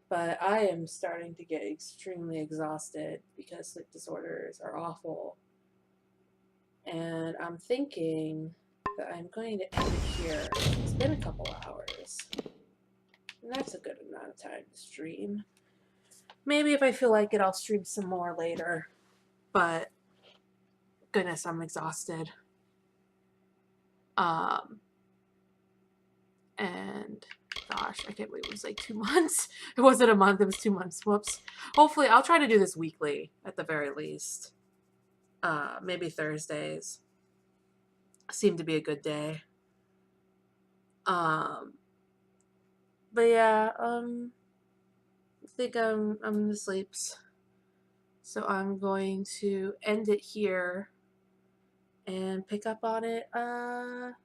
But I am starting to get extremely exhausted because sleep disorders are awful. And I'm thinking that I'm going to end it here. It's been a couple hours. And that's a good amount of time to stream. Maybe if I feel like it, I'll stream some more later. But goodness, I'm exhausted. And gosh, I can't believe it was like 2 months. It wasn't a month, it was 2 months. Whoops. Hopefully, I'll try to do this weekly at the very least. Maybe Thursdays seem to be a good day. But yeah, I think I'm in the sleeps. So I'm going to end it here and pick up on it in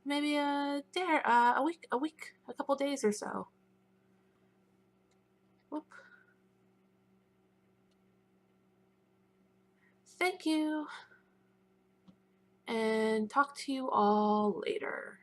maybe a day, a week, a couple days or so. Whoop. Thank you, and talk to you all later.